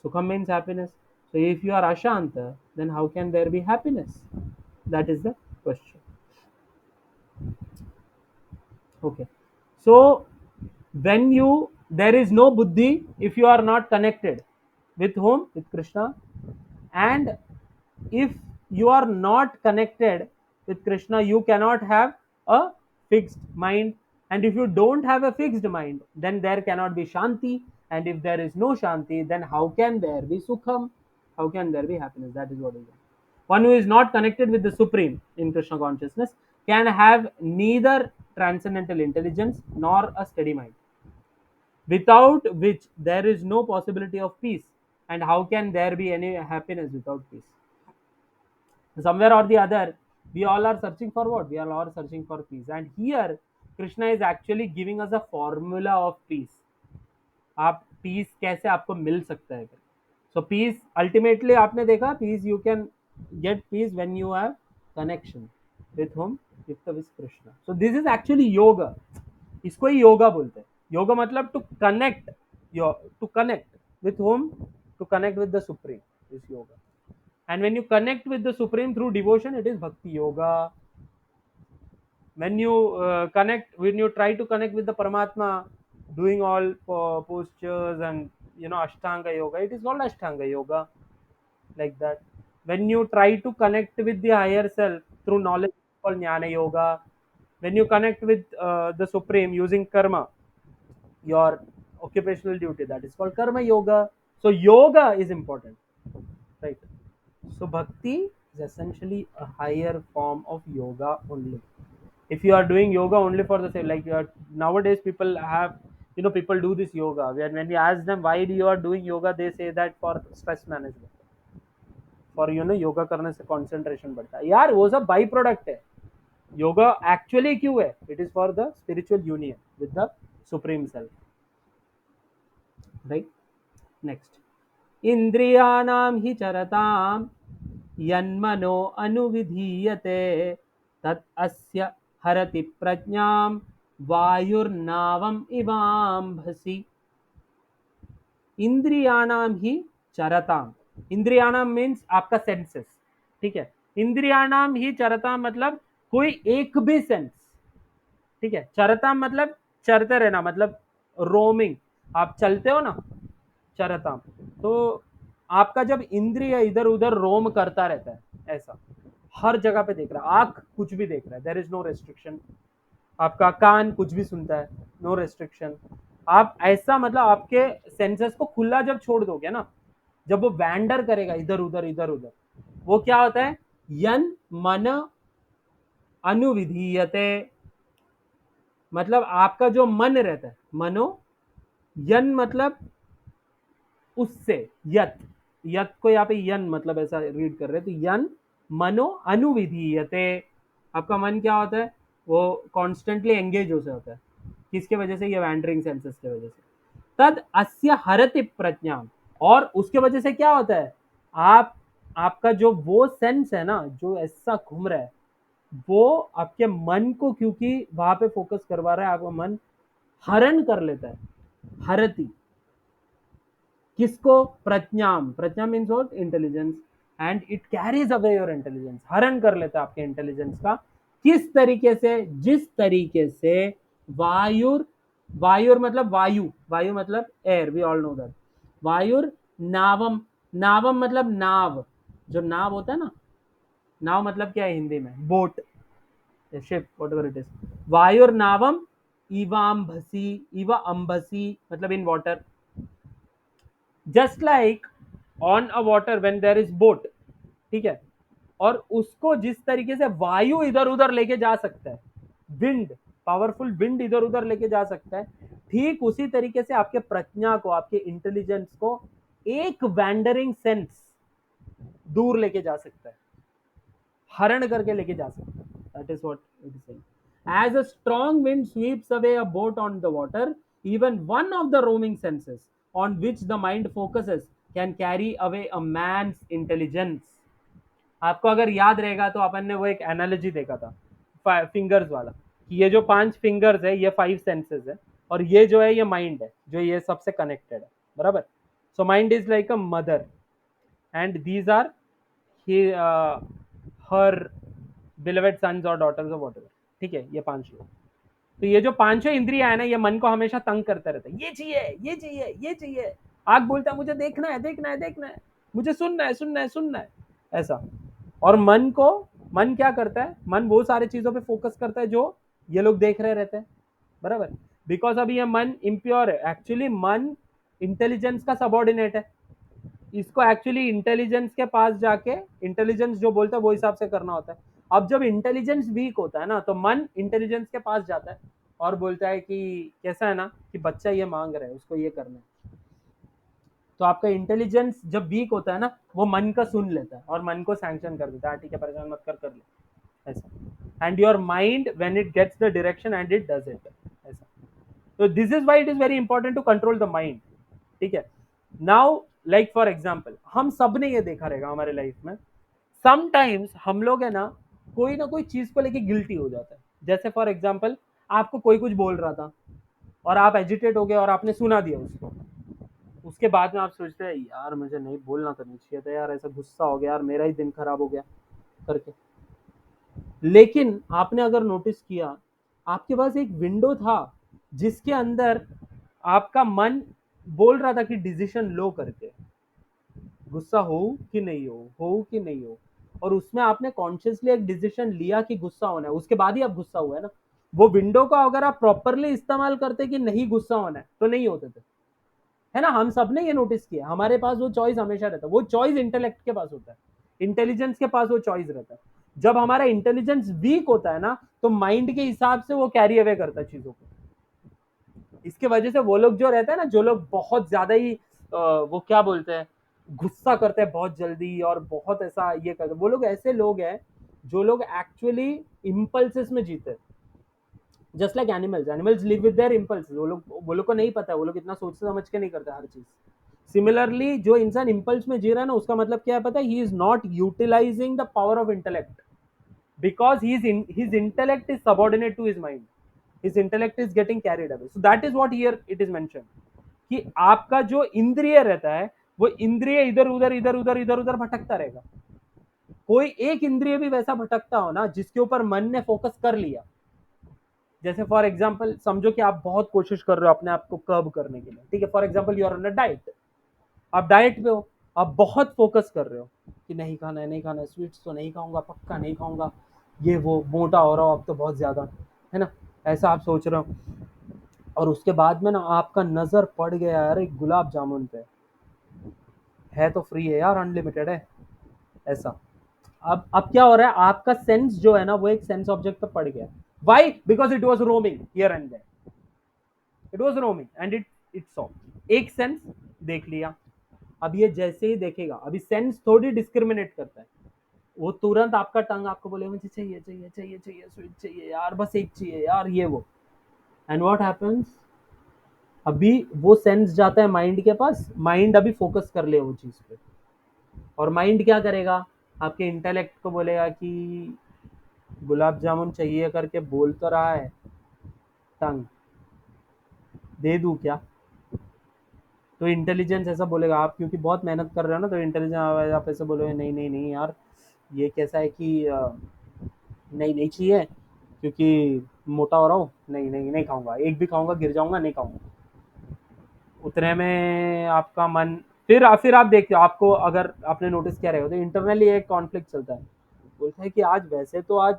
sukham means happiness. So if you are ashanta, then how can there be happiness? That is the question. Okay, so when you, there is no buddhi if you are not connected with whom? With Krishna. And if you are not connected with Krishna, you cannot have a fixed mind. And if you don't have a fixed mind, then there cannot be shanti. And if there is no shanti, then how can there be sukham? How can there be happiness? That is what is it. One who is not connected with the Supreme in Krishna consciousness can have neither transcendental intelligence nor a steady mind, without which there is no possibility of peace. And how can there be any happiness without peace? Somewhere or the other, we all are searching for what? We are all searching for peace. And here, Krishna is actually giving us a formula of peace. आप piece कैसे आपको मिल सकता है? सो piece ultimately आपने देखा, peace you can get peace when you have connection with home, with Krishna. So this is actually yoga, इसको ही योगा बोलते हैं। योगा मतलब to connect, to connect with home, to connect with the supreme is yoga. And when you connect with the supreme through devotion, it is bhakti yoga. When you connect, when you try to connect with the Paramatma, doing all postures and ashtanga yoga, it is called ashtanga yoga, like that. When you try to connect with the higher self through knowledge, it's called jnana yoga. When you connect with the supreme using karma, your occupational duty, that is called karma yoga. So yoga is important, right? So bhakti is essentially a higher form of yoga only. If you are doing yoga only for the sake, like nowadays people have, people do this yoga. When we ask them why you are doing yoga, they say that for stress management, for yoga करने से concentration बढ़ता है। यार वो सब by product है। Yoga actually क्यों है? It is for the spiritual union with the supreme self, right? Next, इंद्रियाणाम हि चरताम यन्मनो अनुविधीयते तत् अस्य हरति प्रज्ञाम वायुर्नावम इवाम्भसि। इंद्रियाणाम ही चरताम, इंद्रियाणाम मीन्स आपका सेंसेस, ठीक है? इंद्रियाणाम ही चरताम मतलब कोई एक भी सेंस, ठीक है? चरताम मतलब चरते रहना, मतलब रोमिंग, आप चलते हो ना, चरता, तो आपका जब इंद्रिय इधर उधर रोम करता रहता है, ऐसा हर जगह पे देख रहा है, आंख कुछ भी देख रहा है, देर इज नो रेस्ट्रिक्शन, आपका कान कुछ भी सुनता है, नो रेस्ट्रिक्शन, आप ऐसा मतलब आपके सेंसेस को खुला जब छोड़ दोगे ना, जब वो वैंडर करेगा इधर उधर इधर उधर, वो क्या होता है, यन मन अनुविधीयते, मतलब आपका जो मन रहता है, मनो, यन मतलब उससे, यत, यत को यहाँ पे यन मतलब ऐसा रीड कर रहे हैं, तो यन मनो अनुविधीयते, आपका मन क्या होता है, वो कॉन्स्टेंटली एंगेज हो होता है, किसके वजह से, ये वैंडरिंग सेंसेस के वजह से, तद अस्य हरति प्रज्ञा, और उसके वजह से क्या होता है, आप, आपका जो वो सेंस है ना जो ऐसा घूम रहा है, वो आपके मन को, क्योंकि वहां पे फोकस करवा रहा है, आपका मन हरण कर लेता है, हरति, किसको, प्रज्ञाम, प्रज्ञा means what, intelligence, and it carries away your intelligence, हरण कर लेता है आपके इंटेलिजेंस का, किस तरीके से, जिस तरीके से वायुर, वायुर मतलब वायु, वायु मतलब air, we all know that, वायुर नावम, नावम मतलब नाव, जो नाव होता है ना, नाव मतलब क्या है हिंदी में, boat, ship, what ever it, is नावम इवाम्भसी, इवा अंबसी मतलब in water, just like on a water when there is boat, ठीक है, और उसको जिस तरीके से वायु इधर उधर लेके जा सकता है, विंड, पावरफुल विंड इधर उधर लेके जा सकता है, ठीक उसी तरीके से आपके प्रज्ञा को, आपके इंटेलिजेंस को एक वैंडरिंग सेंस दूर लेके जा सकता है, हरण करके लेके जा सकता है, that is what it is saying, as a strong wind sweeps away a boat on the water, even one of the roaming senses on which the mind focuses can carry away a man's intelligence. आपको अगर याद रहेगा तो अपन ने वो एक analogy देखा था फिंगर्स वाला, कि ये जो 5 फिंगर्स है ये 5 सेंसेस है, और ये जो है ये माइंड है जो ये सबसे कनेक्टेड है, बराबर, so mind is like a mother and these are her beloved sons और डॉटर्स और व्हाटएवर, ठीक है, ये 5 लोग, तो ये जो पांचों इंद्रिया है ना, ये मन को हमेशा तंग करता रहता है, ये चाहिए, ये चाहिए, ये चाहिए, आग बोलता है मुझे देखना है, देखना है, देखना है, मुझे सुनना है, सुनना है, सुनना है, ऐसा, और मन को, मन क्या करता है, मन वो सारी चीजों पे फोकस करता है जो ये लोग देख रहे रहते हैं, बराबर, बिकॉज अभी ये मन इम्प्योर है, एक्चुअली मन इंटेलिजेंस का सबॉर्डिनेट है, इसको एक्चुअली इंटेलिजेंस के पास जाके, इंटेलिजेंस जो बोलता है वो हिसाब से करना होता है, अब जब इंटेलिजेंस वीक होता है ना, तो मन इंटेलिजेंस के पास जाता है और बोलता है कि कैसा है ना, कि बच्चा ये मांग रहा है, उसको ये करना है, तो आपका इंटेलिजेंस जब वीक होता है ना, वो मन का सुन लेता है और मन को सैंक्शन कर देता है, ठीक है परेशान मत कर, कर ले, ऐसा, and your mind when it gets the direction and it does it, ऐसा, तो this is why it is very important to control the mind, ठीक है, नाउ लाइक फॉर एग्जाम्पल, हम सब ने ये देखा रहेगा हमारे लाइफ में, समटाइम्स हम लोग है ना कोई चीज को लेके गिल्टी हो जाता है, जैसे फॉर एग्जाम्पल आपको कोई कुछ बोल रहा था और आप एजिटेट हो गए और आपने सुना दिया उसको, उसके बाद में आप सोचते हैं यार मुझे नहीं बोलना तो नहीं चाहिए था यार, ऐसा गुस्सा हो गया यार, मेरा ही दिन खराब हो गया करके, लेकिन आपने अगर नोटिस किया, आपके पास एक विंडो था जिसके अंदर आपका मन बोल रहा था कि डिसीजन लो करके, गुस्सा हो कि नहीं हो कि नहीं हो, और उसमें आपने कॉन्शियसली एक डिसीजन लिया कि गुस्सा होना है, उसके बाद ही आप गुस्सा हुआ है ना, वो विंडो का अगर आप प्रॉपरली इस्तेमाल करते कि नहीं गुस्सा होना है तो नहीं होते थे, है ना, हम सब ने ये नोटिस किया, हमारे पास वो चॉइस हमेशा रहता है, वो चॉइस इंटेलेक्ट के पास होता है, इंटेलिजेंस के पास वो चॉइस रहता है, जब हमारा इंटेलिजेंस वीक होता है ना, तो माइंड के हिसाब से वो कैरी अवे करता है चीजों को, इसके वजह से वो लोग जो रहते हैं ना, जो लोग बहुत ज्यादा ही वो क्या बोलते हैं, गुस्सा करते हैं बहुत जल्दी और बहुत ऐसा ये करते, वो लोग ऐसे लोग हैं जो लोग एक्चुअली इम्पल्सेस में जीते, just like animals, animals live with their impulse, वो लोग को नहीं पता, वो लोग इतना सोच समझ के नहीं करते हर चीज, सिमिलरली जो इंसान इम्पल्स में जी रहा है ना, उसका मतलब क्या है पता है, he is not utilizing the power of intellect, because his intellect is subordinate to his mind, his intellect is getting carried away, so that is what here it is mentioned, कि आपका जो इंद्रिय रहता है, वो इंद्रिय इधर उधर इधर उधर इधर उधर भटकता रहेगा, कोई एक इंद्रिय भी वैसा भटकता हो ना जिसके ऊपर मन ने फोकस कर लिया, जैसे फॉर एग्जाम्पल समझो कि आप बहुत कोशिश कर रहे हो अपने आप को कर्ब करने के लिए, ठीक है, for example you are on a diet, आप डाइट पे हो, आप बहुत फोकस कर रहे हो कि नहीं खाना है, नहीं खाना है, स्वीट्स तो नहीं खाऊंगा, पक्का नहीं खाऊंगा, ये वो मोटा हो रहा हो अब तो बहुत ज्यादा, है ना, ऐसा आप सोच रहे हो। और उसके बाद में ना आपका नजर पड़ गया यार एक गुलाब जामुन पे, है तो फ्री है यार, अनलिमिटेड है, ऐसा। अब क्या हो रहा है, आपका सेंस जो है ना वो एक सेंस ऑब्जेक्ट पे पड़ गया। Why? Because it was roaming here and there, it was roaming and it saw, एक सेंस देख लिया। अब ये जैसे ही देखेगा, अभी सेंस थोड़ी डिस्क्रिमिनेट करता है, वो तुरंत आपका टंग आपको बोले मुझे चाहिए चाहिए चाहिए चाहिए, स्वीट चाहिए यार, बस एक चाहिए यार, ये वो। एंड व्हाट हैपेंस, अभी वो सेंस जाता है माइंड के पास, माइंड अभी फोकस कर ले वो चीज पे, और माइंड क्या करेगा, आपके इंटेलेक्ट को बोलेगा कि गुलाब जामुन चाहिए करके बोल तो रहा है, टंग दे दूं क्या? तो इंटेलिजेंस ऐसा बोलेगा, आप क्योंकि बहुत मेहनत कर रहे हो ना, तो इंटेलिजेंस आप ऐसे बोलोगे नहीं नहीं नहीं यार, ये कैसा है कि नहीं नहीं चाहिए, क्योंकि मोटा हो रहा हूँ, नहीं नहीं नहीं खाऊंगा, एक भी खाऊंगा गिर जाऊंगा, नहीं खाऊंगा। उतने में आपका मन, फिर आप देखते हो, आपको अगर आपने नोटिस किया रहेगा तो इंटरनली एक कॉन्फ्लिक्ट चलता है, बोलता है कि आज वैसे तो आज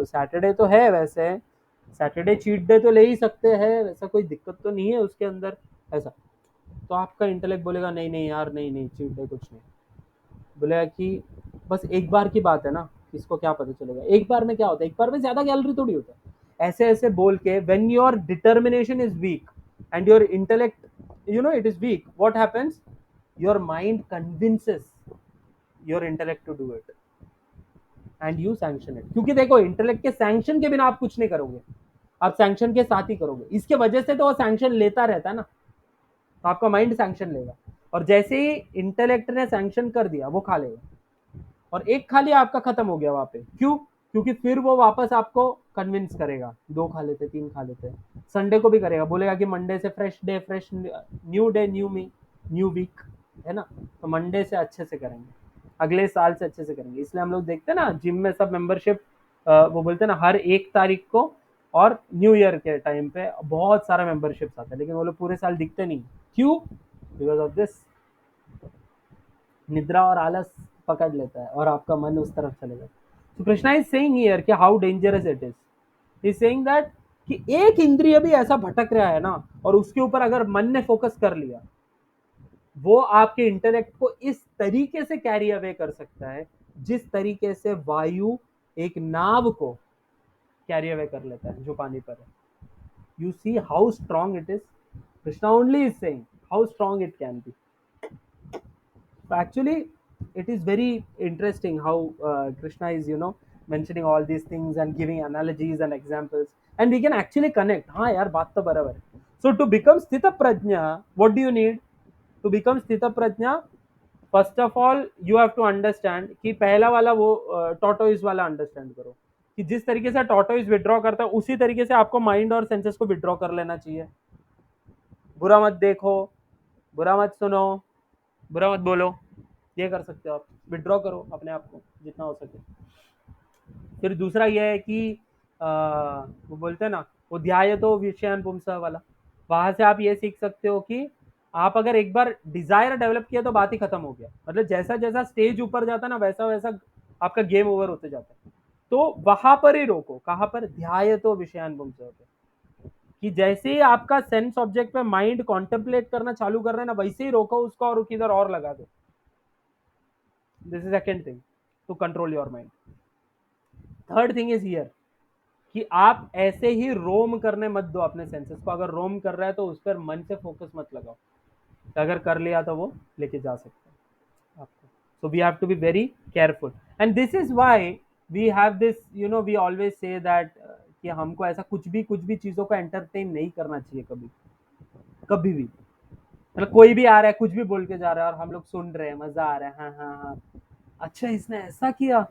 सैटरडे तो है, वैसे सैटरडे चीट डे तो ले ही सकते हैं, वैसा कोई दिक्कत तो नहीं है उसके अंदर, ऐसा। तो आपका इंटेलेक्ट बोलेगा नहीं नहीं यार, नहीं नहीं चीट डे कुछ नहीं, बोलेगा कि बस एक बार की बात है ना, इसको क्या पता चलेगा, एक बार में क्या होता है, एक बार में ज्यादा कैलोरी थोड़ी होता है, ऐसे ऐसे बोल के when your determination is weak and your intellect it is weak, what happens, your mind convinces your intellect to do it and you sanction it, क्योंकि देखो इंटेलेक्ट के सैंक्शन के बिना आप कुछ नहीं करोगे, आप सैंक्शन के साथ ही करोगे, इसके वजह से तो वो सैंक्शन लेता रहता है ना, तो आपका माइंड सैंक्शन लेगा, और जैसे ही इंटेलेक्ट ने सैंक्शन कर दिया वो खा लेगा, और एक खा लिया आपका खत्म हो गया वहां पे, क्यों? क्योंकि फिर वो वापस आपको कन्विंस करेगा, दो खा लेते, तीन खा लेते, संडे को भी करेगा, बोलेगा कि मंडे से fresh day, fresh new day, new me, new week, है ना, तो मंडे से अच्छे से करेंगे, अगले साल से अच्छे से करेंगे। इसलिए हम लोग देखते हैं ना जिम में सब मेंबरशिप, वो बोलते हैं ना हर एक तारीख को और न्यू ईयर के टाइम पे बहुत सारा मेंबरशिप आता है, लेकिन वो लोग पूरे साल दिखते नहीं, क्यों? बिकॉज ऑफ दिस, निद्रा और आलस पकड़ लेता है और आपका मन उस तरफ चले जाता है। तो कृष्णा इज सेइंग हियर कि how dangerous it is, is saying that कि एक इंद्रिय भी ऐसा भटक रहा है ना, और उसके ऊपर अगर मन ने फोकस कर लिया, वो आपके इंटेलेक्ट को इस तरीके से कैरी अवे कर सकता है जिस तरीके से वायु एक नाव को कैरी अवे कर लेता है जो पानी पर है। You see how strong it is, Krishna only is saying how strong it can be. So actually, it is very interesting how Krishna is, mentioning all these things and giving analogies and examples, and we can actually connect. हाँ यार, बात तो बराबर है. So to become स्थित प्रज्ञा, what do you need? To become स्थित प्रज्ञा, first of all you have to understand कि पहला वाला वो टॉर्टोइज वाला अंडरस्टैंड करो, कि जिस तरीके से टॉर्टोइज विड्रॉ करता है उसी तरीके से आपको माइंड और सेंसेस को विड्रॉ कर लेना चाहिए। बुरा मत देखो, बुरा मत सुनो, बुरा मत बोलो, ये कर सकते हो आप, विड्रॉ करो अपने आप को जितना हो सके। फिर दूसरा ये है कि वो बोलते हैं ना, वो ध्याय तो विषयान पुंसा वाला, वहां से आप ये सीख सकते हो कि आप अगर एक बार डिजायर डेवलप किया तो बात ही खत्म हो गया, मतलब जैसा जैसा स्टेज ऊपर जाता ना वैसा वैसा आपका गेम ओवर होते जाता है। तो वहां पर ही रोको, कहां पर, ध्याय तो विषयान पुंसा होते, कि जैसे ही आपका सेंस ऑब्जेक्ट पे माइंड कॉन्टेम्पलेट करना चालू कर रहे हैं ना, वैसे ही रोको उसको और किधर और लगा दो। This is second thing to control your mind. Third thing is here कि आप ऐसे ही रोम करने मत दो अपने सेंसेस को, अगर रोम कर रहा है तो उस पर मन से फोकस मत लगाओ, अगर कर लिया तो वो लेके जा सकते हैं आपको। So we have to be very careful, and this is why we have this, we always say that कि हमको ऐसा कुछ भी चीजों को एंटरटेन नहीं करना चाहिए कभी, कभी भी। मतलब कोई भी आ रहा है कुछ भी बोल के जा रहा है और हम लोग सुन रहे हैं, मजा आ रहा है, हाँ हाँ हाँ, अच्छा इसने ऐसा किया,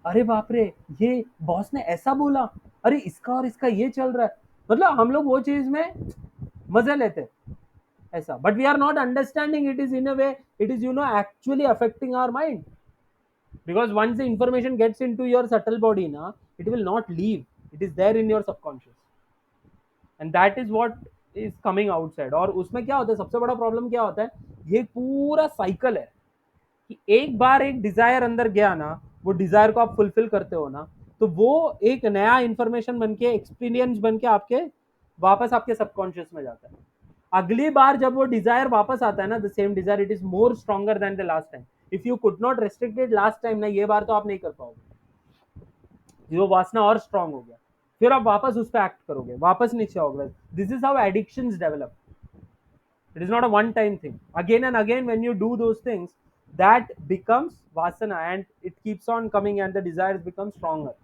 अरे बाप रे, ये बॉस ने ऐसा बोला, अरे इसका और इसका ये चल रहा है, मतलब हम लोग वो चीज में मजे लेते हैं ऐसा, but we are not understanding it is in a way, it is actually affecting our mind, because once the information gets into your subtle body na, it will not leave, it is there in your subconscious, and that is what is coming outside. और उसमें क्या होता है, सबसे बड़ा problem क्या होता है, ये पूरा साइकिल है कि एक बार एक डिजायर अंदर गया ना, वो डिजायर को आप फुलफिल करते हो ना, तो वो एक नया इंफॉर्मेशन बन के, एक्सपीरियंस बन के आपके वापस आपके सबकॉन्शियस में जाता है। अगली बार जब वो डिजायर वापस आता है ना, the same desire, it is more stronger than the last time. If you could not restricted last time ना, ये बार तो आप नहीं कर पाओगे, वो वासना और स्ट्रांग हो गया, फिर आप वापस उस पर एक्ट करोगे, वापस नीचे आओगे। This is how addictions develop. It is not a one time thing. Again and again, when you do those things, that becomes vasana and it keeps on coming and the desires become stronger.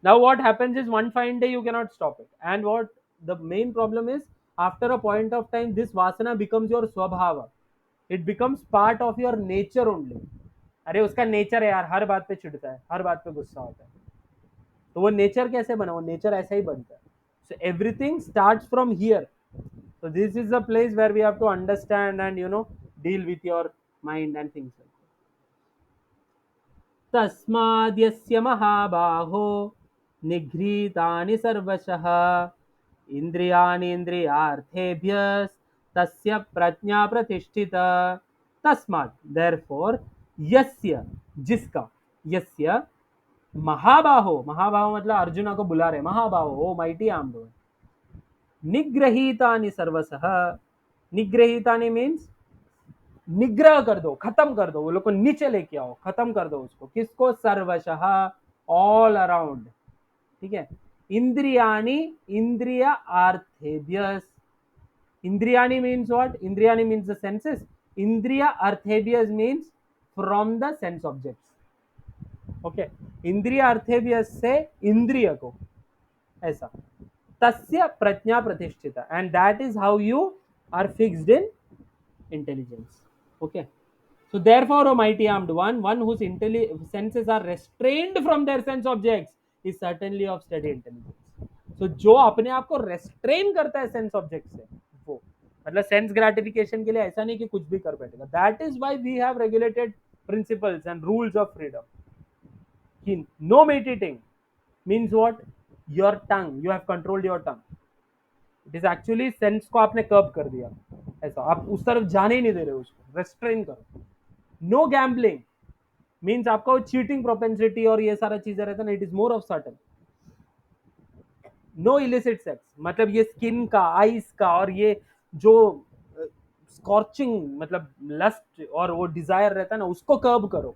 Now, what happens is one fine day you cannot stop it. And what the main problem is, after a point of time, this vasana becomes your swabhava. It becomes part of your nature only. अरे उसका nature है यार, हर बात पे चिढ़ता है, हर बात पे गुस्सा होता है, तो वो नेचर कैसे बना, वो नेचर ऐसा ही बनता है। So everything starts from here. So this is the place where we have to understand and deal with your mind and things like that. तस्माद्यस्य महाबाहो निगृहीतानि सर्वशः इंद्रियाणीन्द्रियार्थेभ्यस्तस्य प्रज्ञा प्रतिष्ठिता। तस्मात् therefore यस्य, जिसका, यस्य महाबाहो, महाबाहो मतलब अर्जुना को बुला रहे, महाबाहो ओ माइटी आर्म्ड, निग्रहीतानि सर्वसः, निग्रहीतानि मीन्स निग्रह कर दो, खत्म कर दो, वो लोग को नीचे लेके आओ, खत्म कर दो उसको, किसको, सर्वशः, ऑल अराउंड, ठीक है। इंद्रियाणि, इंद्रिय अर्थेभ्यस, इंद्रियाणि मीन्स व्हाट, इंद्रियाणि मीन्स द सेंसेस, इंद्रिय अर्थेभ्यस means from the sense objects, okay. इंद्रिय अर्थेभ्यस से इंद्रिय को, ऐसा। तस्य प्रज्ञा प्रतिष्ठिता, and that is how you are fixed in intelligence, okay। So therefore, O mighty armed one whose senses are restrained from their sense objects is certainly of steady intelligence। So जो अपने आप को restrain करता है sense object से, वो मतलब sense gratification के लिए ऐसा नहीं कि कुछ भी कर बैठेगा। That is why we have regulated principles and rules of freedom। कि no meat eating means what, your tongue, you have controlled your tongue। It is actually sense को आपने कर्ब कर दिया, ऐसा आप उस तरफ जाने ही नहीं दे रहे, उसको रेस्ट्रेन करो। नो गैम्बलिंग मीन्स आपका वो चीटिंग प्रोपेंसिटी और ये सारा चीजें रहता है ना, it is more of certain. No illicit sex, मतलब ये स्किन का, आइस का, और ये जो स्कॉर्चिंग मतलब लस्ट और वो डिजायर रहता है ना, उसको कर्ब करो,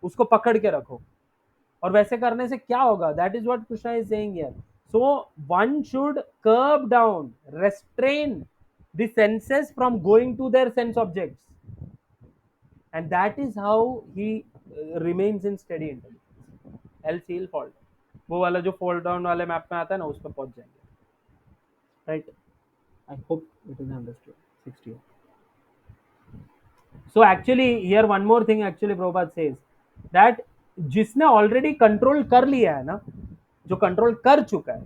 उसको पकड़ के रखो। और वैसे करने से क्या होगा, that is what Krishna is saying here. So one should curb down, restrain the senses from going to their sense objects, and that is how he remains in steady intelligence, else he'll fall down। वो वाला जो fall down वाले map में आता है ना, उस पर पहुंच जाएंगे, right। I hope it is understood। 60। So actually here one more thing actually Prabhupada says that जिसने ऑलरेडी कंट्रोल कर लिया है ना, जो कंट्रोल कर चुका है,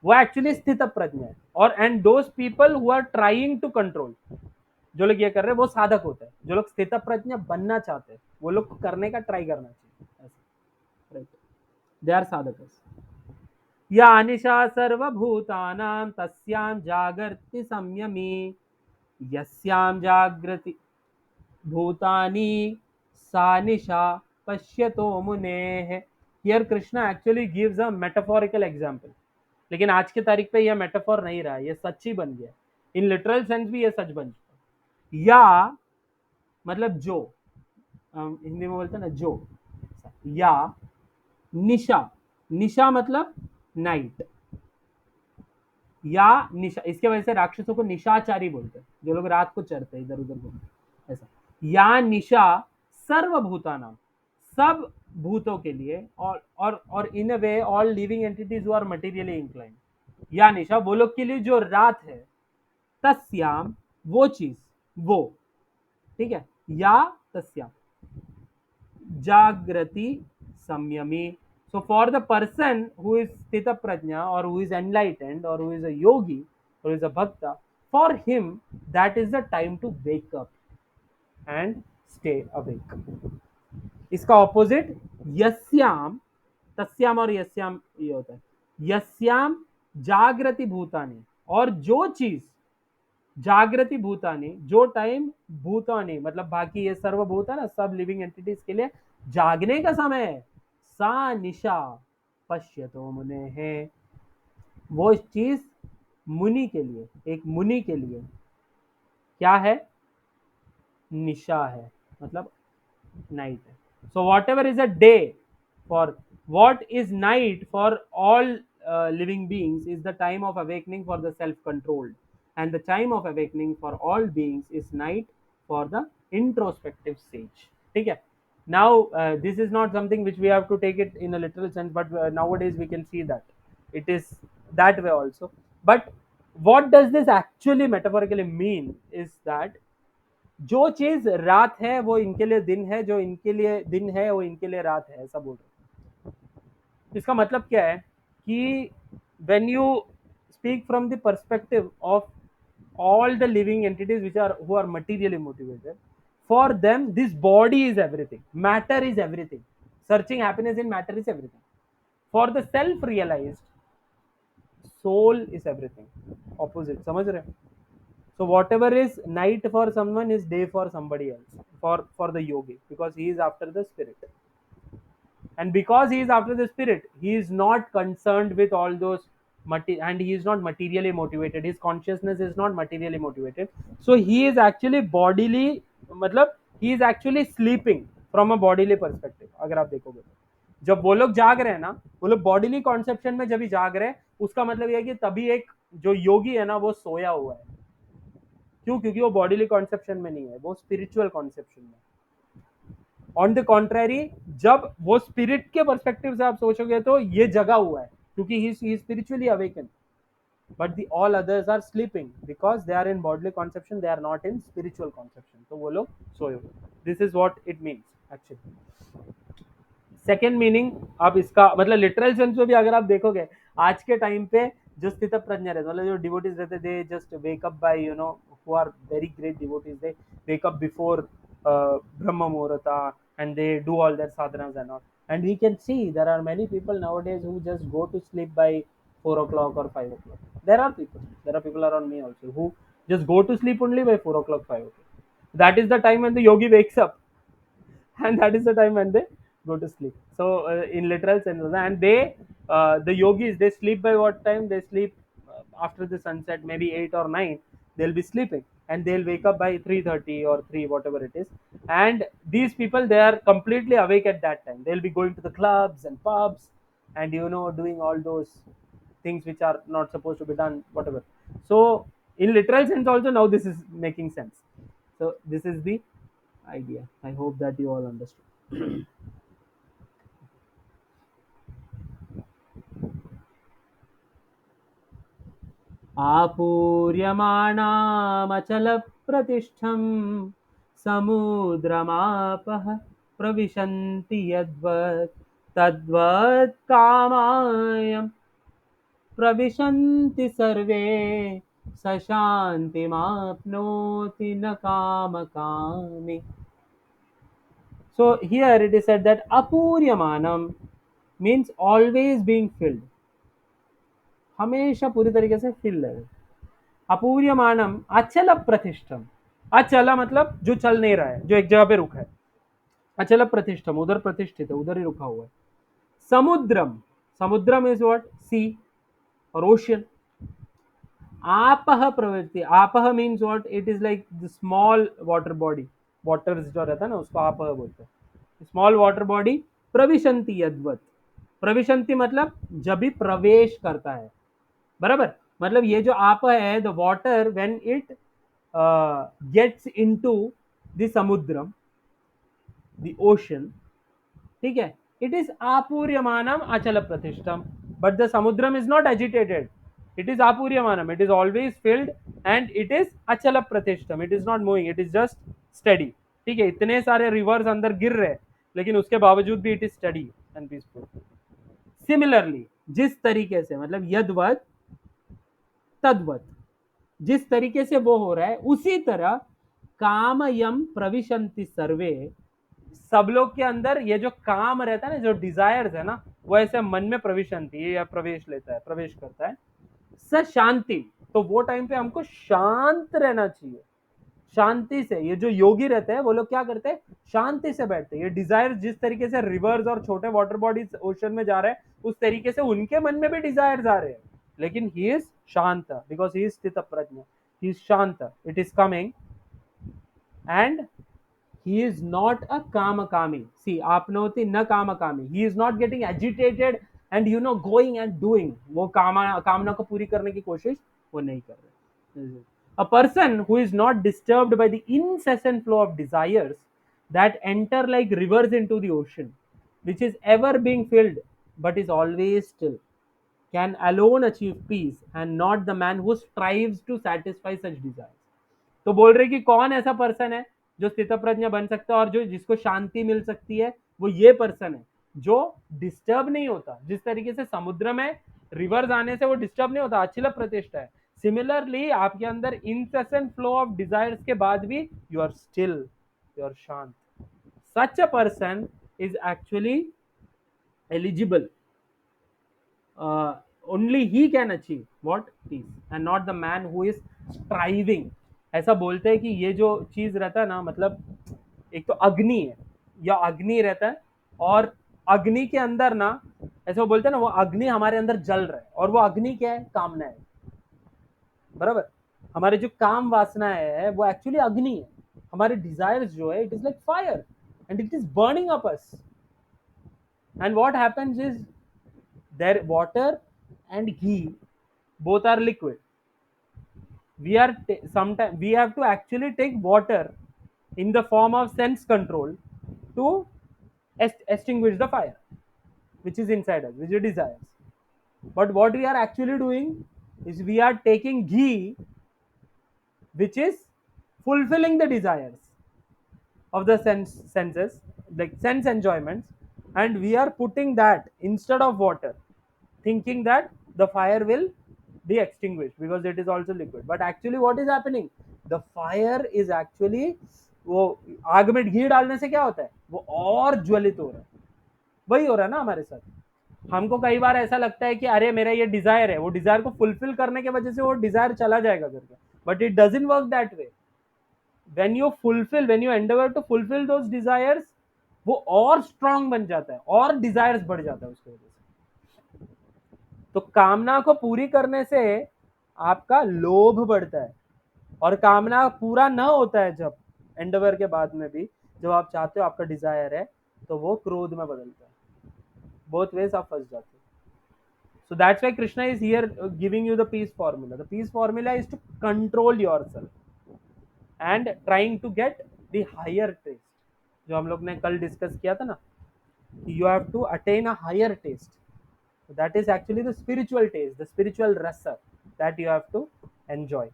वो एक्चुअली स्थित प्रज्ञ है। और and those people who are trying to control, जो लोग ये कर रहे हैं वो साधक होते हैं। जो लोग स्थित प्रज्ञ बनना चाहते हैं, वो लोग को करने का ट्राई करना चाहिए, दे आर साधक। या निशा सर्वभूतानां तस्यां जागर्ति संयमी, यस्यां जागृति भूतानि सा निशा पश्यतो मुनेः। Here Krishna actually gives a metaphorical example, लेकिन आज की तारीख पे यह मेटाफोर नहीं रहा, ये सच ही बन गया। इन लिटरल सेंस भी ये सच बन चुका। या मतलब जो, हिंदी में बोलते हैं ना जो, या निशा, निशा मतलब नाइट, या निशा, इसके वजह से राक्षसों को निशाचारी बोलते हैं, जो लोग रात को चरते हैं, इधर उधर घूमते, ऐसा। या निशा सर्वभूतानां, सब भूतों के लिए, और in a way all living entities who are materially inclined. या निशा वो लोग के लिए जो रात है, तस्याम वो चीज, वो, ठीक है। या तस्याम जागृति संयमी। So for the person who is sthita prajna or who is enlightened or who is a yogi or who is a bhakta, for him that is the time to wake up and stay awake। इसका opposite यस्याम, तस्याम और यस्याम ये होता है, यस्याम जागृति भूतानि, और जो चीज जागृति भूतानी, जो टाइम भूतानी मतलब बाकी ये सर्वभूत है ना, सब लिविंग एंटिटीज के लिए जागने का समय है, सा निशा पश्यतो मुने है, वो चीज मुनि के लिए, एक मुनि के लिए क्या है, निशा है, मतलब नाइट है. So whatever is a day for, what is night for all living beings is the time of awakening for the self-controlled, and the time of awakening for all beings is night for the introspective sage. ठीक है. Now this is not something which we have to take it in a literal sense, but nowadays we can see that it is that way also. But what does this actually metaphorically mean is that जो चीज रात है वो इनके लिए दिन है, जो इनके लिए दिन है वो इनके लिए रात है, ऐसा बोल रहे. इसका मतलब क्या है कि when you speak from the perspective of all the living entities which are who are materially motivated, for them this body is everything, matter is everything, searching happiness in matter is everything. For the self realized, soul is everything, opposite. समझ रहे हैं? So whatever is night for someone is day for somebody else, for the yogi, because he is after the spirit, and because he is after the spirit, he is not concerned with all those and he is not materially motivated. His consciousness is not materially motivated. So he is actually bodily, मतलब he is actually sleeping from a bodily perspective. अगर आप देखोगे तो जब वो लोग जाग रहे हैं ना, वो लोग बॉडीली कॉन्सेप्शन में जब भी जाग रहे हैं, उसका मतलब यह है कि तभी एक जो योगी है ना वो सोया हुआ है. क्यों? क्योंकि वो बॉडीली कॉन्सेप्शन में नहीं है, वो स्पिरिचुअल कॉन्सेप्शन में. ऑन द कॉन्ट्रेरी, जब वो स्पिरिट के पर्सपेक्टिव से आप सोचोगे तो ये जगा हुआ है क्योंकि he is spiritually awaken, but the all others are sleeping because they are in bodily conception, they are not in spiritual conception. तो वो लोग सोए हुए. This is what it means actually. Second meaning, अब इसका मतलब लिटरल सेंस में भी अगर आप देखोगे, आज के टाइम पे जो स्थित प्रज्ञा रहते, मतलब जो डिवोटीज रहते, they just wake up by who are very great devotees, they wake up before Brahma muhurta and they do all their sadhanas and all, and we can see there are many people nowadays who just go to sleep by 4 o'clock or 5 o'clock. There are people around me also who just go to sleep only by 4 o'clock, 5 o'clock. That is the time when the yogi wakes up, and that is the time when they go to sleep. So in literal sense, and they the yogis, they sleep by what time? They sleep after the sunset, maybe 8 or 9. They'll be sleeping and they'll wake up by 3:30 or 3, whatever it is. And these people, they are completely awake at that time. They'll be going to the clubs and pubs and doing all those things which are not supposed to be done, whatever. So in literal sense also, now this is making sense. So this is the idea. I hope that you all understood. आपूर्यमाणामचलप्रतिष्ठं समुद्रमापः प्रविशन्ति यद्वत् तद्वत् कामायं प्रविशन्ति सर्वे स शान्तिमाप्नोति न कामकामी. So here it is said that apuryamanam means always being filled, हमेशा पूरी तरीके से fill है. अपूर्यमानम अचल प्रतिष्ठम, अचल मतलब जो चल नहीं रहा है, जो एक जगह पे रुका है. अचल प्रतिष्ठम, उधर प्रतिष्ठित है, उधर ही रुका हुआ है. समुद्रम, समुद्रम इज व्हाट? सी और ओशियन. आपह प्रवृत्ति, आपह means what? It is like the small water body. Waters जो रहता है ना उसको आपह बोलते हैं. स्मॉल वाटर बॉडी प्रविशंति यद्वत. प्रविशंति मतलब जब भी प्रवेश करता है, बराबर. मतलब ये जो आप है, the water when it gets into the samudram, the ocean, ठीक है, इट इज आपूर्यमानम अचल प्रतिष्ठम. But the samudram is not agitated, it is आपूर्यमानम, it is always filled and it is अचल प्रतिष्ठम. It is not moving, it is just steady. ठीक है, इतने सारे रिवर्स अंदर गिर रहे लेकिन उसके बावजूद भी it is study and peaceful. Similarly, जिस तरीके से, मतलब यद्वत तद्वत, जिस तरीके से वो हो रहा है उसी तरह कामयम प्रविशंति सर्वे, सब लोग के अंदर ये जो काम रहता है ना, जो डिजायर्स है ना, वो ऐसे मन में प्रविशंति या प्रवेश लेता है, प्रवेश करता है. स शांति, तो वो टाइम पे हमको शांत रहना चाहिए, शांति से। ये जो योगी रहते हैं वो लोग क्या करते हैं, शांति से बैठते हैं। ये डिजायर जिस तरीके से रिवर्स और छोटे वाटर बॉडीज ओशन में जा रहे हैं, उस तरीके से उनके मन में भी डिजायर आ रहे हैं, लेकिन ही इज शांत बिकॉज ही इज स्थित प्रज्ञ, ही इज शांत, it is coming, and he is not a kamakami. See, apnoti na kamakami. He is not getting agitated and going and doing. वो कामना को पूरी करने की कोशिश वो नहीं कर रहे. A person who is not disturbed by the incessant flow of desires that enter like rivers into the ocean, which is ever being filled but is always still, can alone achieve peace and not the man who strives to satisfy such desires. तो बोल रहे कि कौन ऐसा person है जो स्थित प्रज्ञ बन सकता है और जो जिसको शांति मिल सकती है, वो ये पर्सन है जो डिस्टर्ब नहीं होता, जिस तरीके से समुद्र में रिवर्स आने से वो डिस्टर्ब नहीं होता, अचल प्रतिष्ठा है। सिमिलरली आपके अंदर इनसेसेंट फ्लो ऑफ डिजायर्स के बाद भी you are still, you are शांत। Such a person is actually eligible, only he can achieve what peace and not the man who is striving. ऐसा बोलते हैं कि ये जो चीज रहता है ना, मतलब एक तो अग्नि है, या अग्नि रहता है, और अग्नि के अंदर ना, ऐसा बोलते हैं ना, वो अग्नि हमारे अंदर जल रहा है, और वो अग्नि क्या है, कामना है, बराबर। हमारे जो काम वासना है वो एक्चुअली अग्नि है, हमारे डिजायर्स जो है it is like fire and it is burning up us, and what happens is their water and ghee both are liquid. We are sometimes we have to actually take water in the form of sense control to extinguish the fire which is inside us, which is desires. But what we are actually doing is we are taking ghee which is fulfilling the desires of the senses, like sense enjoyments, and we are putting that instead of water, thinking that the fire will be extinguished because it is also liquid. But actually what is happening, the fire is actually, वो आग में घी डालने से क्या होता है, वो और ज्वलित हो रहा है। वही हो रहा है ना हमारे साथ। हमको कई बार ऐसा लगता है कि अरे मेरा ये डिजायर है, वो डिजायर को फुलफिल करने की वजह से वो डिजायर चला जाएगा करके, but it doesn't work that way. when you endeavor to fulfill those desires, वो और स्ट्रांग बन जाता है और डिजायर्स बढ़ जाता है उसकी वजह से। तो कामना को पूरी करने से आपका लोभ बढ़ता है, और कामना पूरा ना होता है जब एंडेवर के बाद में भी, जब आप चाहते हो आपका डिजायर है, तो वो क्रोध में बदलता है, बोथ वेज आप फंस जाते हो। So that's why Krishna is here giving you the peace formula. The peace formula is to control yourself and trying to get the higher taste. जो हम लोग ने कल डिस्कस किया था ना, you have to attain a higher taste. So that is actually the spiritual taste, the spiritual rasa that you have to enjoy.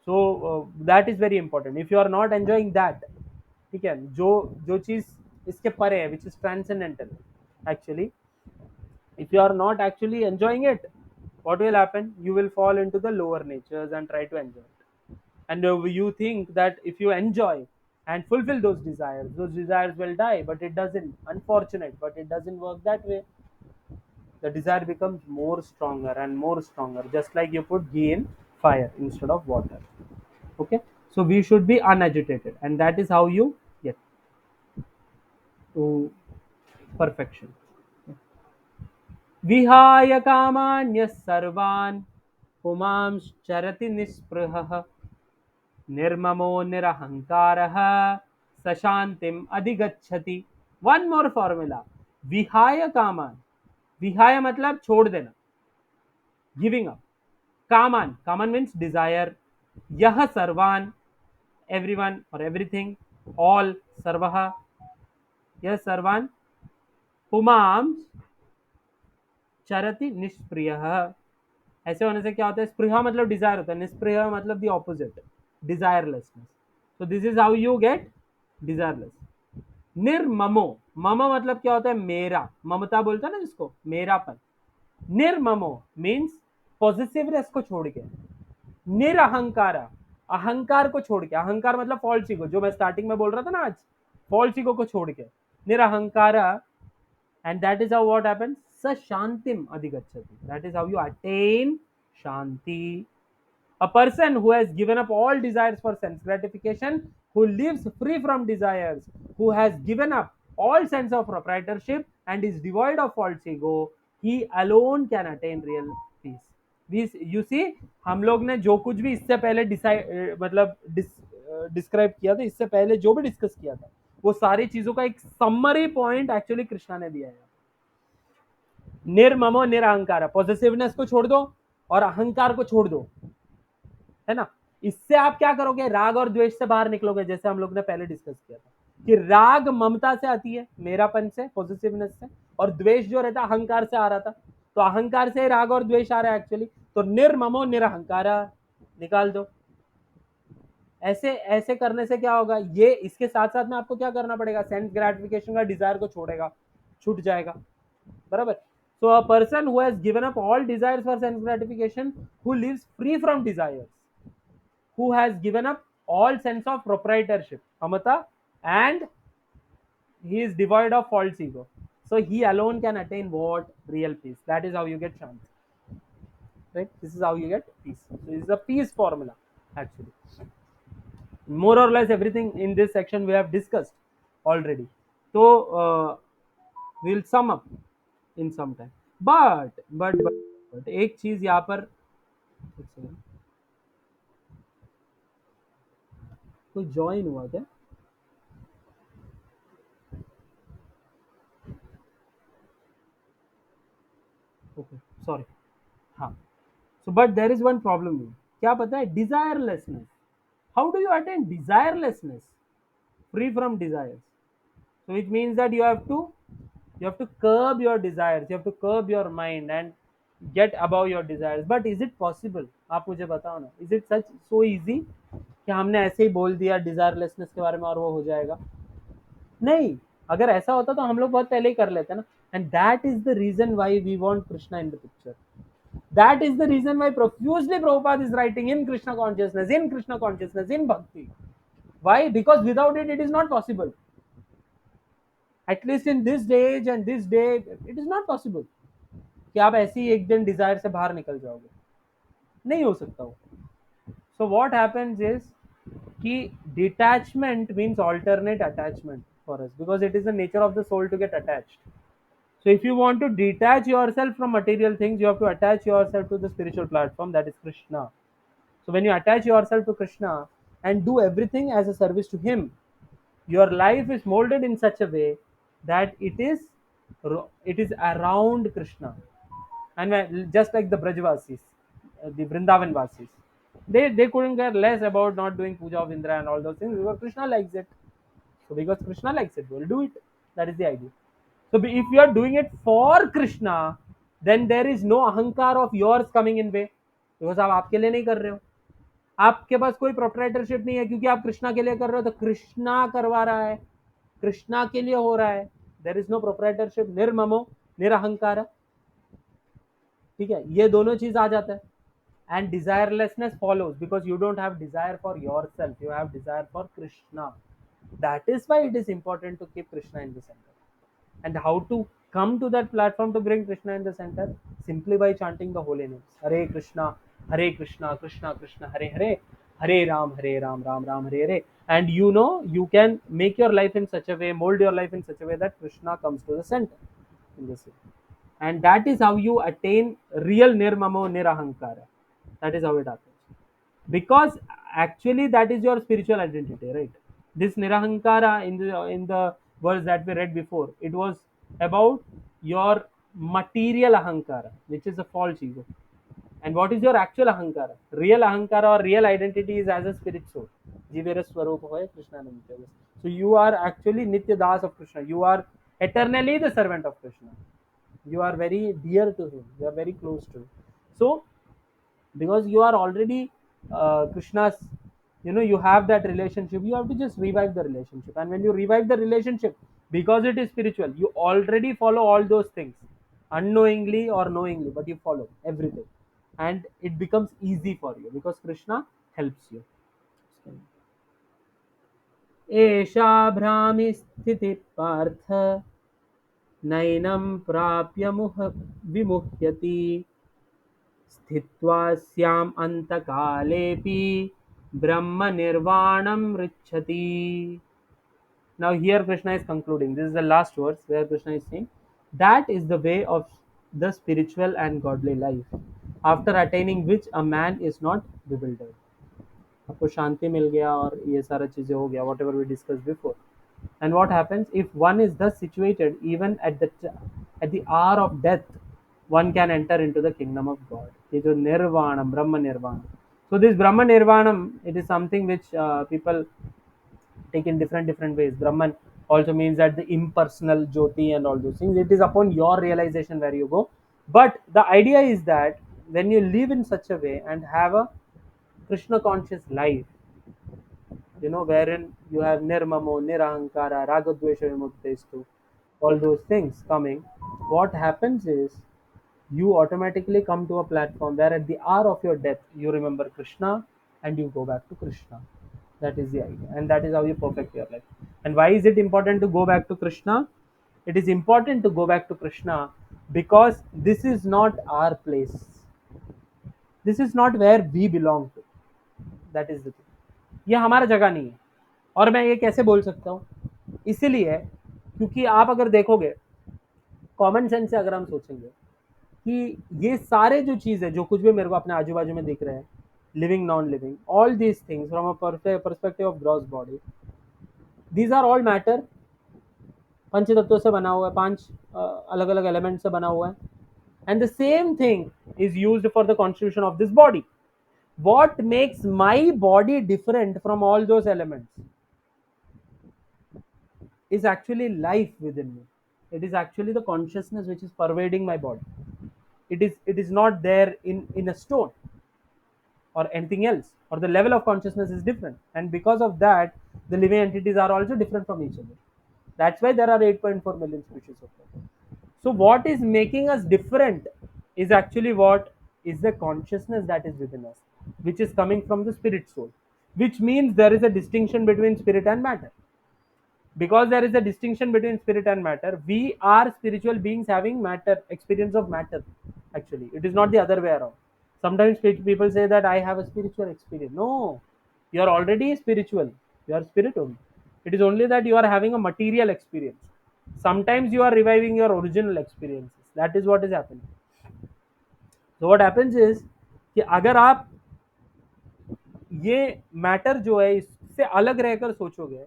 So that is very important. If you are not enjoying that, ठीक है, जो जो चीज इसके परे है, which is transcendental, actually, if you are not actually enjoying it, what will happen? You will fall into the lower natures and try to enjoy it. And you think that if you enjoy and fulfill those desires will die, but it doesn't. Unfortunate, but it doesn't work that way. The desire becomes more stronger and more stronger, just like you put ghee in fire instead of water. Okay, so we should be unagitated, and that is how you get to perfection. विहाय कामान्यः सर्वान् पुमांश्चरति निःस्पृहः निर्ममो निरहंकारः स शांतिम अधिगच्छति। One more formula, विहाय कामान, विहाय मतलब छोड़ देना, गिविंग अप, कामान, कामान मीन्स डिजायर, यह सर्वान, एवरीवन और एवरीथिंग, ऑल, सर्वः, यह सर्वान, पुमांस चरति निष्प्रियः। ऐसे होने से क्या होता है, स्पृहा मतलब डिजायर होता है, निष्प्रिय मतलब the opposite, desirelessness. So this is how you get desireless. निर्ममो, मम मतलब क्या होता है, मेरा, ममता बोलता है ना जिसको, मेरापन। निर्ममो मीन्स पॉजिटिवनेस को छोड़ के, निरअहंकारा, अहंकार को छोड़ के, अहंकार मतलब फॉल्स ईगो, जो मैं स्टार्टिंग में बोल रहा था ना आज, फॉल्स ईगो को छोड़ के, निरअहंकारा, and that is how what happens, sa shantim adhigachati, that is how you attain Shanti. A person who has given up all desires for sense gratification, who lives free from desires, who has given up all sense of proprietorship and is devoid of false ego, he alone can attain real peace. This you see, हम लोग ने जो कुछ भी इससे पहले decide मतलब describe किया था, इससे पहले जो भी डिस्कस किया था, वो सारी चीजों का एक समरी पॉइंट एक्चुअली कृष्णा ने दिया है. निर्ममो निरहंकार, पॉजिटिवनेस को छोड़ दो और अहंकार को छोड़ दो, है ना. इससे आप क्या करोगे, राग और द्वेष से बाहर निकलोगे, जैसे हम लोग ने पहले डिस्कस किया था कि राग ममता से आती है, मेरापन से, पॉजिटिवनेस से, और द्वेष जो रहता है अहंकार से आ रहा था. तो अहंकार से राग और द्वेष आ रहा है एक्चुअली. तो निर्ममो निरहंकारा निकाल दो. ऐसे ऐसे करने से क्या होगा, ये इसके साथ साथ में आपको क्या करना पड़ेगा, सेंस ग्रेटिफिकेशन का डिजायर को छोड़ेगा, छूट जाएगा, बराबर. So a person who has given up all desires for sense gratification, who lives free from desires, who has given up all sense of proprietorship, Amata, and he is devoid of false ego. So he alone can attain what? Real peace. That is how you get Shanti. Right? This is how you get peace. So this is a peace formula, actually. More or less everything in this section we have discussed already. So we'll sum up in some time. But एक चीज यहाँ पर, एक second, कोई join हुआ क्या? Okay, sorry. हाँ. So but there is one problem. क्या पता है? Desirelessness. How do you attain desirelessness? Free from desires. So which means that you have to curb your desires, you have to curb your mind and get above your desires. But is it possible? आप मुझे बताओ ना. Is it such so easy कि हमने ऐसे ही बोल दिया desirelessness के बारे में और वो हो जाएगा? नहीं. अगर ऐसा होता तो हम लोग बहुत पहले ही कर लेते ना. And that is the reason why we want Krishna in the picture. That is the reason why profusely Prabhupada is writing in Krishna consciousness, in bhakti. Why? Because without it, it is not possible. At least in this age and this day, it is not possible कि आप ऐसे ही एक दिन Dzire से बाहर निकल जाओगे. नहीं हो सकता वो. So what happens is कि detachment means alternate attachment for us, because it is the nature of the soul to get attached. So if you want to detach yourself from material things, you have to attach yourself to the spiritual platform, that is Krishna. So when you attach yourself to Krishna and do everything as a service to Him, your life is molded in such a way that it is around Krishna. And just like the Brajvasis, the Vrindavan Vasis, they couldn't care less about not doing puja of Indra and all those things, because Krishna likes it. So because Krishna likes it, we'll do it. That is the idea. So if you are doing it for Krishna, then there is no ahankar of yours coming in way, because आप आपके लिए नहीं कर रहे हो. आपके पास कोई proprietorship नहीं है, क्योंकि आप कृष्णा के लिए कर रहे हो, तो कृष्णा करवा रहा है, कृष्णा के लिए हो रहा है. There is no proprietorship. निर्ममो निरहंकार. ठीक है, ये दोनों चीज आ जाता है. And desirelessness follows, because you don't have desire for yourself, you have desire for Krishna. That is why it is important to keep Krishna in the centre. And how to come to that platform to bring Krishna in the center? Simply by chanting the holy names. Hare Krishna, Krishna Krishna, Hare Hare, Hare Ram, Ram Ram, Hare Hare. And you can make your life in such a way, mold your life in such a way that Krishna comes to the center in this way. And that is how you attain real nirmamo nirahankara. That is how it happens. Because actually that is your spiritual identity, right? This nirahankara in the verse that we read before, it was about your material ahankara, which is a false ego. And what is your actual ahankara? Real ahankara or real identity is as a spirit soul. Jivera swarup hoy Krishna namite. So you are actually nitya das of Krishna. You are eternally the servant of Krishna. You are very dear to him, you are very close to him. So because you are already Krishna's, you have that relationship, you have to just revive the relationship. And when you revive the relationship, because it is spiritual, you already follow all those things, unknowingly or knowingly, but you follow everything, and it becomes easy for you because Krishna helps you. एषा भ्रामि स्थिति पार्थ नैनं प्राप्य विमुह्यति स्थित्वा स्याम अंतकालेपि ब्रह्म निर्वाणम रिच्छति. Now here Krishna is concluding. This is the last verse where Krishna is saying that is the way of the spiritual and godly life, after attaining which a man is not bewildered. आपको शांति मिल गया और ये सारा चीजें हो गया, whatever we discussed before. And what happens if one is thus situated, even at the hour of death, one can enter into the kingdom of God. ये जो निर्वाणम, ब्रह्म निर्वाण. So this Brahma Nirvanam, it is something which people take in different ways. Brahman also means that the impersonal Jyoti and all those things. It is upon your realization where you go. But the idea is that when you live in such a way and have a Krishna conscious life, wherein you have nirmamo, nirahankara, ragadvesha vimuktestu, all those things coming, what happens is you automatically come to a platform where at the hour of your death you remember Krishna and you go back to Krishna. That is the idea, and that is how you perfect your life. And why is it important to go back to Krishna? It is important to go back to Krishna because this is not our place. This is not where we belong to. That is the thing. ये हमारा जगह नहीं है. और मैं ये कैसे बोल सकता हूँ? इसीलिए क्योंकि आप अगर देखोगे, कॉमन सेंस से अगर हम सोचेंगे कि ये सारे जो चीज़ है, जो कुछ भी मेरे को अपने आजू बाजू में दिख रहे हैं, living non living, all these things from a perspective of gross body, these are all matter. पंच तत्वों से बना हुआ है, पांच अलग अलग एलिमेंट से बना हुआ है. And the same thing is used for the constitution of this body. What makes my body different from all those elements is actually life within me. It is actually the consciousness which is pervading my body. It is not there in a stone or anything else, or the level of consciousness is different, and because of that the living entities are also different from each other. That's why there are 8.4 million species of them. So what is making us different is actually what is the consciousness that is within us, which is coming from the spirit soul, which means there is a distinction between spirit and matter. Because there is a distinction between spirit and matter, we are spiritual beings having matter, experience of matter. Actually, it is not the other way around. Sometimes people say that I have a spiritual experience. No, you are already spiritual. You are spirit only. It is only that you are having a material experience. Sometimes you are reviving your original experiences. That is what is happening. So what happens is कि अगर आप ये matter जो है इससे अलग रहकर सोचोगे,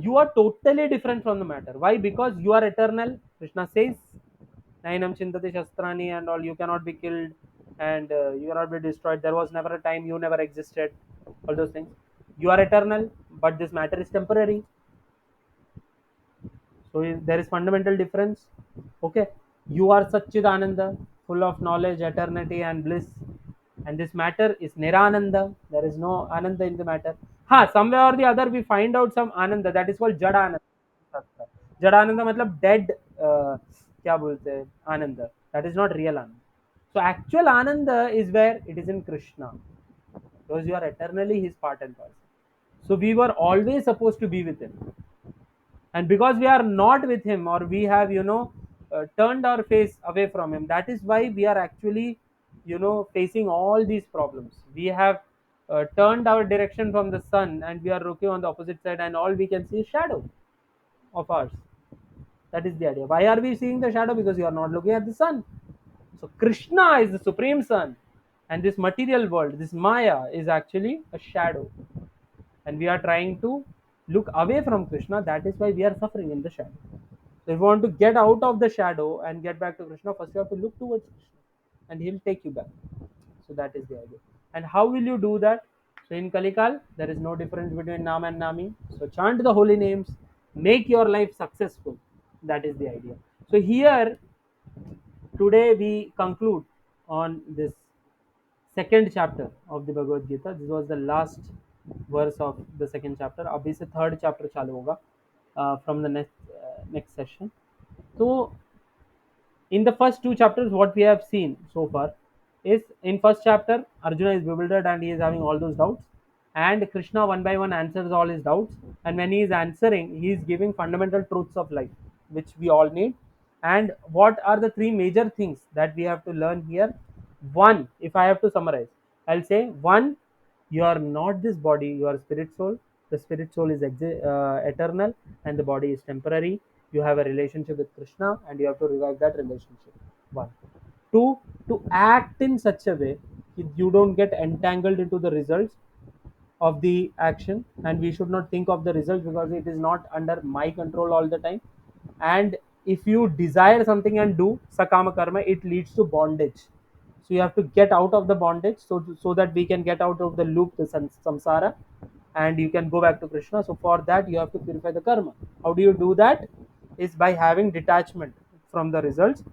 you are totally different from the matter. Why? Because you are eternal. Krishna says, Nainam Chintati Shastrani and all, you cannot be killed and you cannot be destroyed. There was never a time you never existed. All those things. You are eternal, but this matter is temporary. So there is fundamental difference. Okay. You are Satchidananda, full of knowledge, eternity and bliss. And this matter is Nirananda. There is no Ananda in the matter. Ha, somewhere or the other we find out some Ananda. That is called Jadananda. Jadananda मतलब dead क्या बोलते हैं आनंद. That is not real Anand. So actual Anand is where it is in Krishna, because you are eternally his part and parcel. So we were always supposed to be with him, and because we are not with him, or we have turned our face away from him, that is why we are actually facing all these problems. We have turned our direction from the sun and we are looking on the opposite side, and all we can see is shadow of ours. That is the idea. Why are we seeing the shadow? Because you are not looking at the sun. So Krishna is the supreme sun, and this material world, this Maya, is actually a shadow, and we are trying to look away from Krishna. That is why we are suffering in the shadow. So if you want to get out of the shadow and get back to Krishna, first you have to look towards Krishna, and He'll take you back. So that is the idea. And how will you do that? So in Kalikal, there is no difference between Nam and Nami. So chant the holy names, make your life successful. That is the idea. So here, today we conclude on this second chapter of the Bhagavad Gita. This was the last verse of the second chapter. अभी से third chapter चालू होगा from the next session. So in the first two chapters, what we have seen so far is, in first chapter Arjuna is bewildered and he is having all those doubts, and Krishna one by one answers all his doubts, and when he is answering, he is giving fundamental truths of life which we all need. And what are the three major things that we have to learn here? One, if I have to summarize, I'll say one, you are not this body, you are spirit soul. The spirit soul is eternal, and the body is temporary. You have a relationship with Krishna, and you have to revive that relationship. One. Two, to act in such a way you don't get entangled into the results of the action, and we should not think of the results because it is not under my control all the time. And if you desire something and do sakama karma, it leads to bondage. So you have to get out of the bondage, so that we can get out of the loop, the samsara, and you can go back to Krishna. So for that you have to purify the karma. How do you do that? Is by having detachment from the results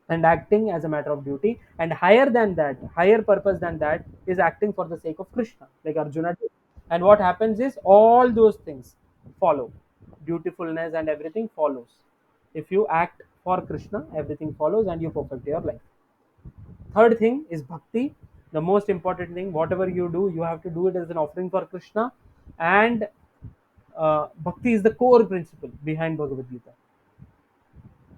and acting as a matter of duty. And higher than that, higher purpose than that, is acting for the sake of Krishna, like Arjuna did. And what happens is all those things follow. Dutifulness and everything follows. If you act for Krishna, everything follows and you perfect your life. Third thing is bhakti. The most important thing, whatever you do, you have to do it as an offering for Krishna. And bhakti is the core principle behind Bhagavad Gita.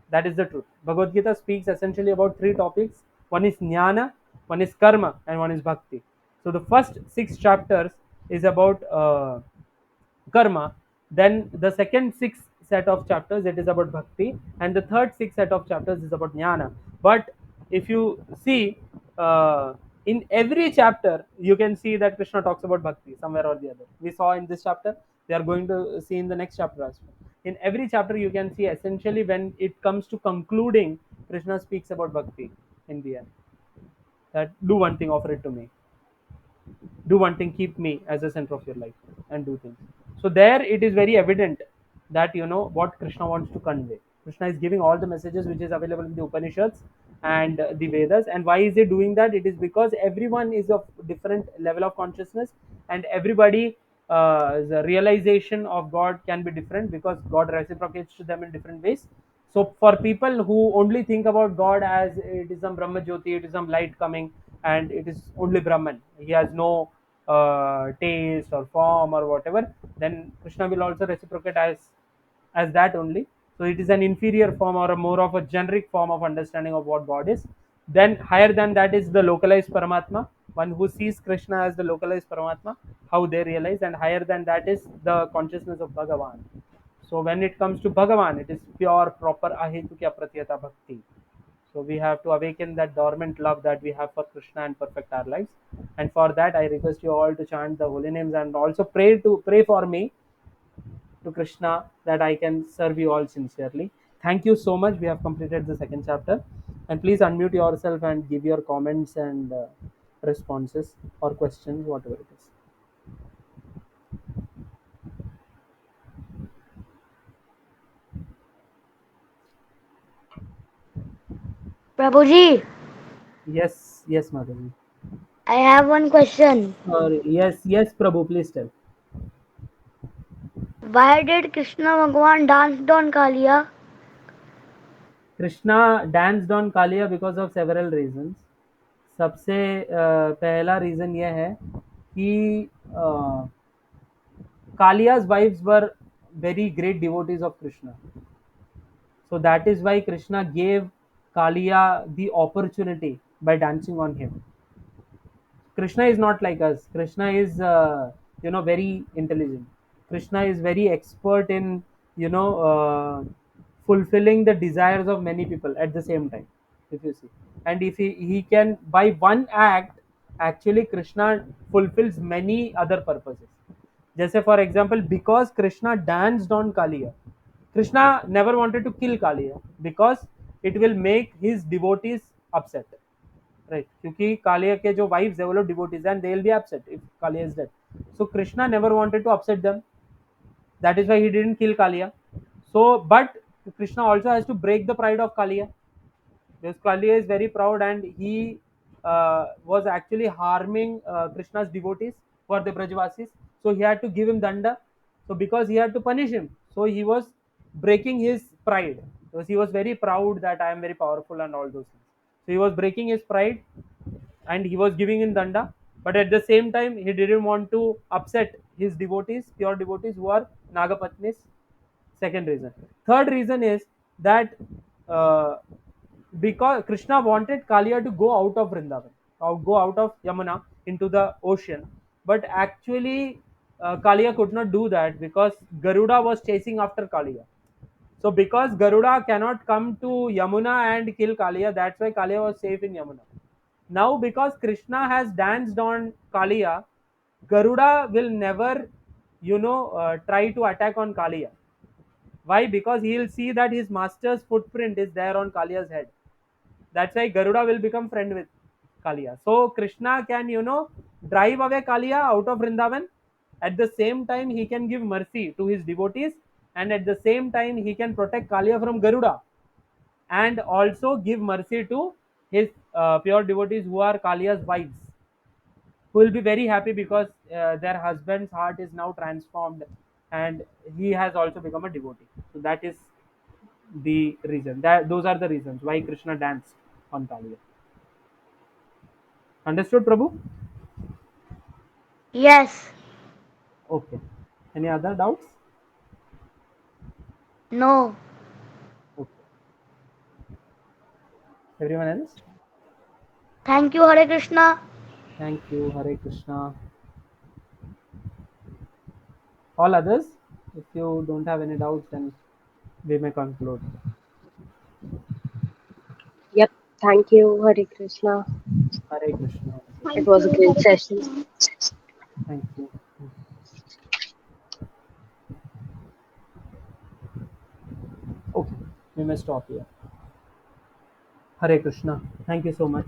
That is the truth. Bhagavad Gita speaks essentially about three topics. One is jnana, one is karma, and one is bhakti. So the first six chapters is about karma. Then the second six set of chapters, it is about bhakti, and the third six set of chapters is about jnana. But if you see, in every chapter you can see that Krishna talks about bhakti somewhere or the other. We saw in this chapter, we are going to see in the next chapter as well. In every chapter you can see essentially when it comes to concluding, Krishna speaks about bhakti in the end. That do one thing, offer it to me. Do one thing, keep me as the center of your life, and do things. So there it is very evident that you know what Krishna wants to convey. Krishna is giving all the messages which is available in the Upanishads and the Vedas. And why is he doing that? It is because everyone is of different level of consciousness, and everybody the realization of God can be different because God reciprocates to them in different ways. So for people who only think about God as it is some Brahma Jyoti, it is some light coming, and it is only Brahman, he has no taste or form or whatever, then Krishna will also reciprocate as that only. So it is an inferior form or a more of a generic form of understanding of what God is. Then higher than that is the localized Paramatma, one who sees Krishna as the localized Paramatma, how they realize. And higher than that is the consciousness of Bhagavan. So when it comes to Bhagavan, it is pure, proper ahetukya pratyata bhakti. So we have to awaken that dormant love that we have for Krishna and perfect our lives. And for that, I request you all to chant the holy names and also pray for me to Krishna that I can serve you all sincerely. Thank you so much. We have completed the second chapter. And please unmute yourself and give your comments and responses or questions, whatever it is. Prabhuji, Yes, yes, Madhavi. I have one question. Yes, yes, Prabhu, please tell. Why did Krishna Bhagwan dance on Kaliya? Krishna danced on Kaliya because of several reasons. सबसे पहला reason ये है कि Kaliya's wives were very great devotees of Krishna. So that is why Krishna gave Kaliya the opportunity by dancing on him. Krishna is not like us. Krishna is, very intelligent. Krishna is very expert in, fulfilling the desires of many people at the same time. If you see, and if he can by one act, actually Krishna fulfills many other purposes. Just for example, because Krishna danced on Kaliya, Krishna never wanted to kill Kaliya because it will make his devotees upset. Right, क्योंकि कालिया के जो wives है वो लोग devotees and they will be upset if Kaliya is dead. So Krishna never wanted to upset them. That is why he didn't kill Kaliya. So, but Krishna also has to break the pride of Kaliya. Because Kaliya is very proud and he was actually harming Krishna's devotees for the Brajvasis. So he had to give him danda. So because he had to punish him, so he was breaking his pride because he was very proud that I am very powerful and all those things. So he was breaking his pride and he was giving in danda. But at the same time, he didn't want to upset his devotees, pure devotees who are Nagapatnis. Second reason. Third reason is that uh, because Krishna wanted Kalia to go out of Vrindavan, or go out of Yamuna into the ocean. But actually, Kalia could not do that because Garuda was chasing after Kalia. So because Garuda cannot come to Yamuna and kill Kalia, that's why Kalia was safe in Yamuna. Now because Krishna has danced on Kalia, Garuda will never, try to attack on Kalia. Why? Because he'll see that his master's footprint is there on Kalia's head. That's why Garuda will become friend with Kalia. So Krishna can, drive away Kalia out of Vrindavan. At the same time, he can give mercy to his devotees, and at the same time, he can protect Kalia from Garuda, and also give mercy to his pure devotees who are Kalia's wives, who will be very happy because their husband's heart is now transformed, and he has also become a devotee. So that is the reason. That those are the reasons why Krishna danced on Kalia. Understood, Prabhu? Yes. Okay. Any other doubts? No. Okay. Everyone else? Thank you, Hare Krishna. Thank you. Hare Krishna. All others, if you don't have any doubts, then we may conclude. Yep. Thank you, Hare Krishna. Hare Krishna. It Thank was a you, great Hare session. Krishna. Thank you. Okay. We may stop here. Hare Krishna. Thank you so much.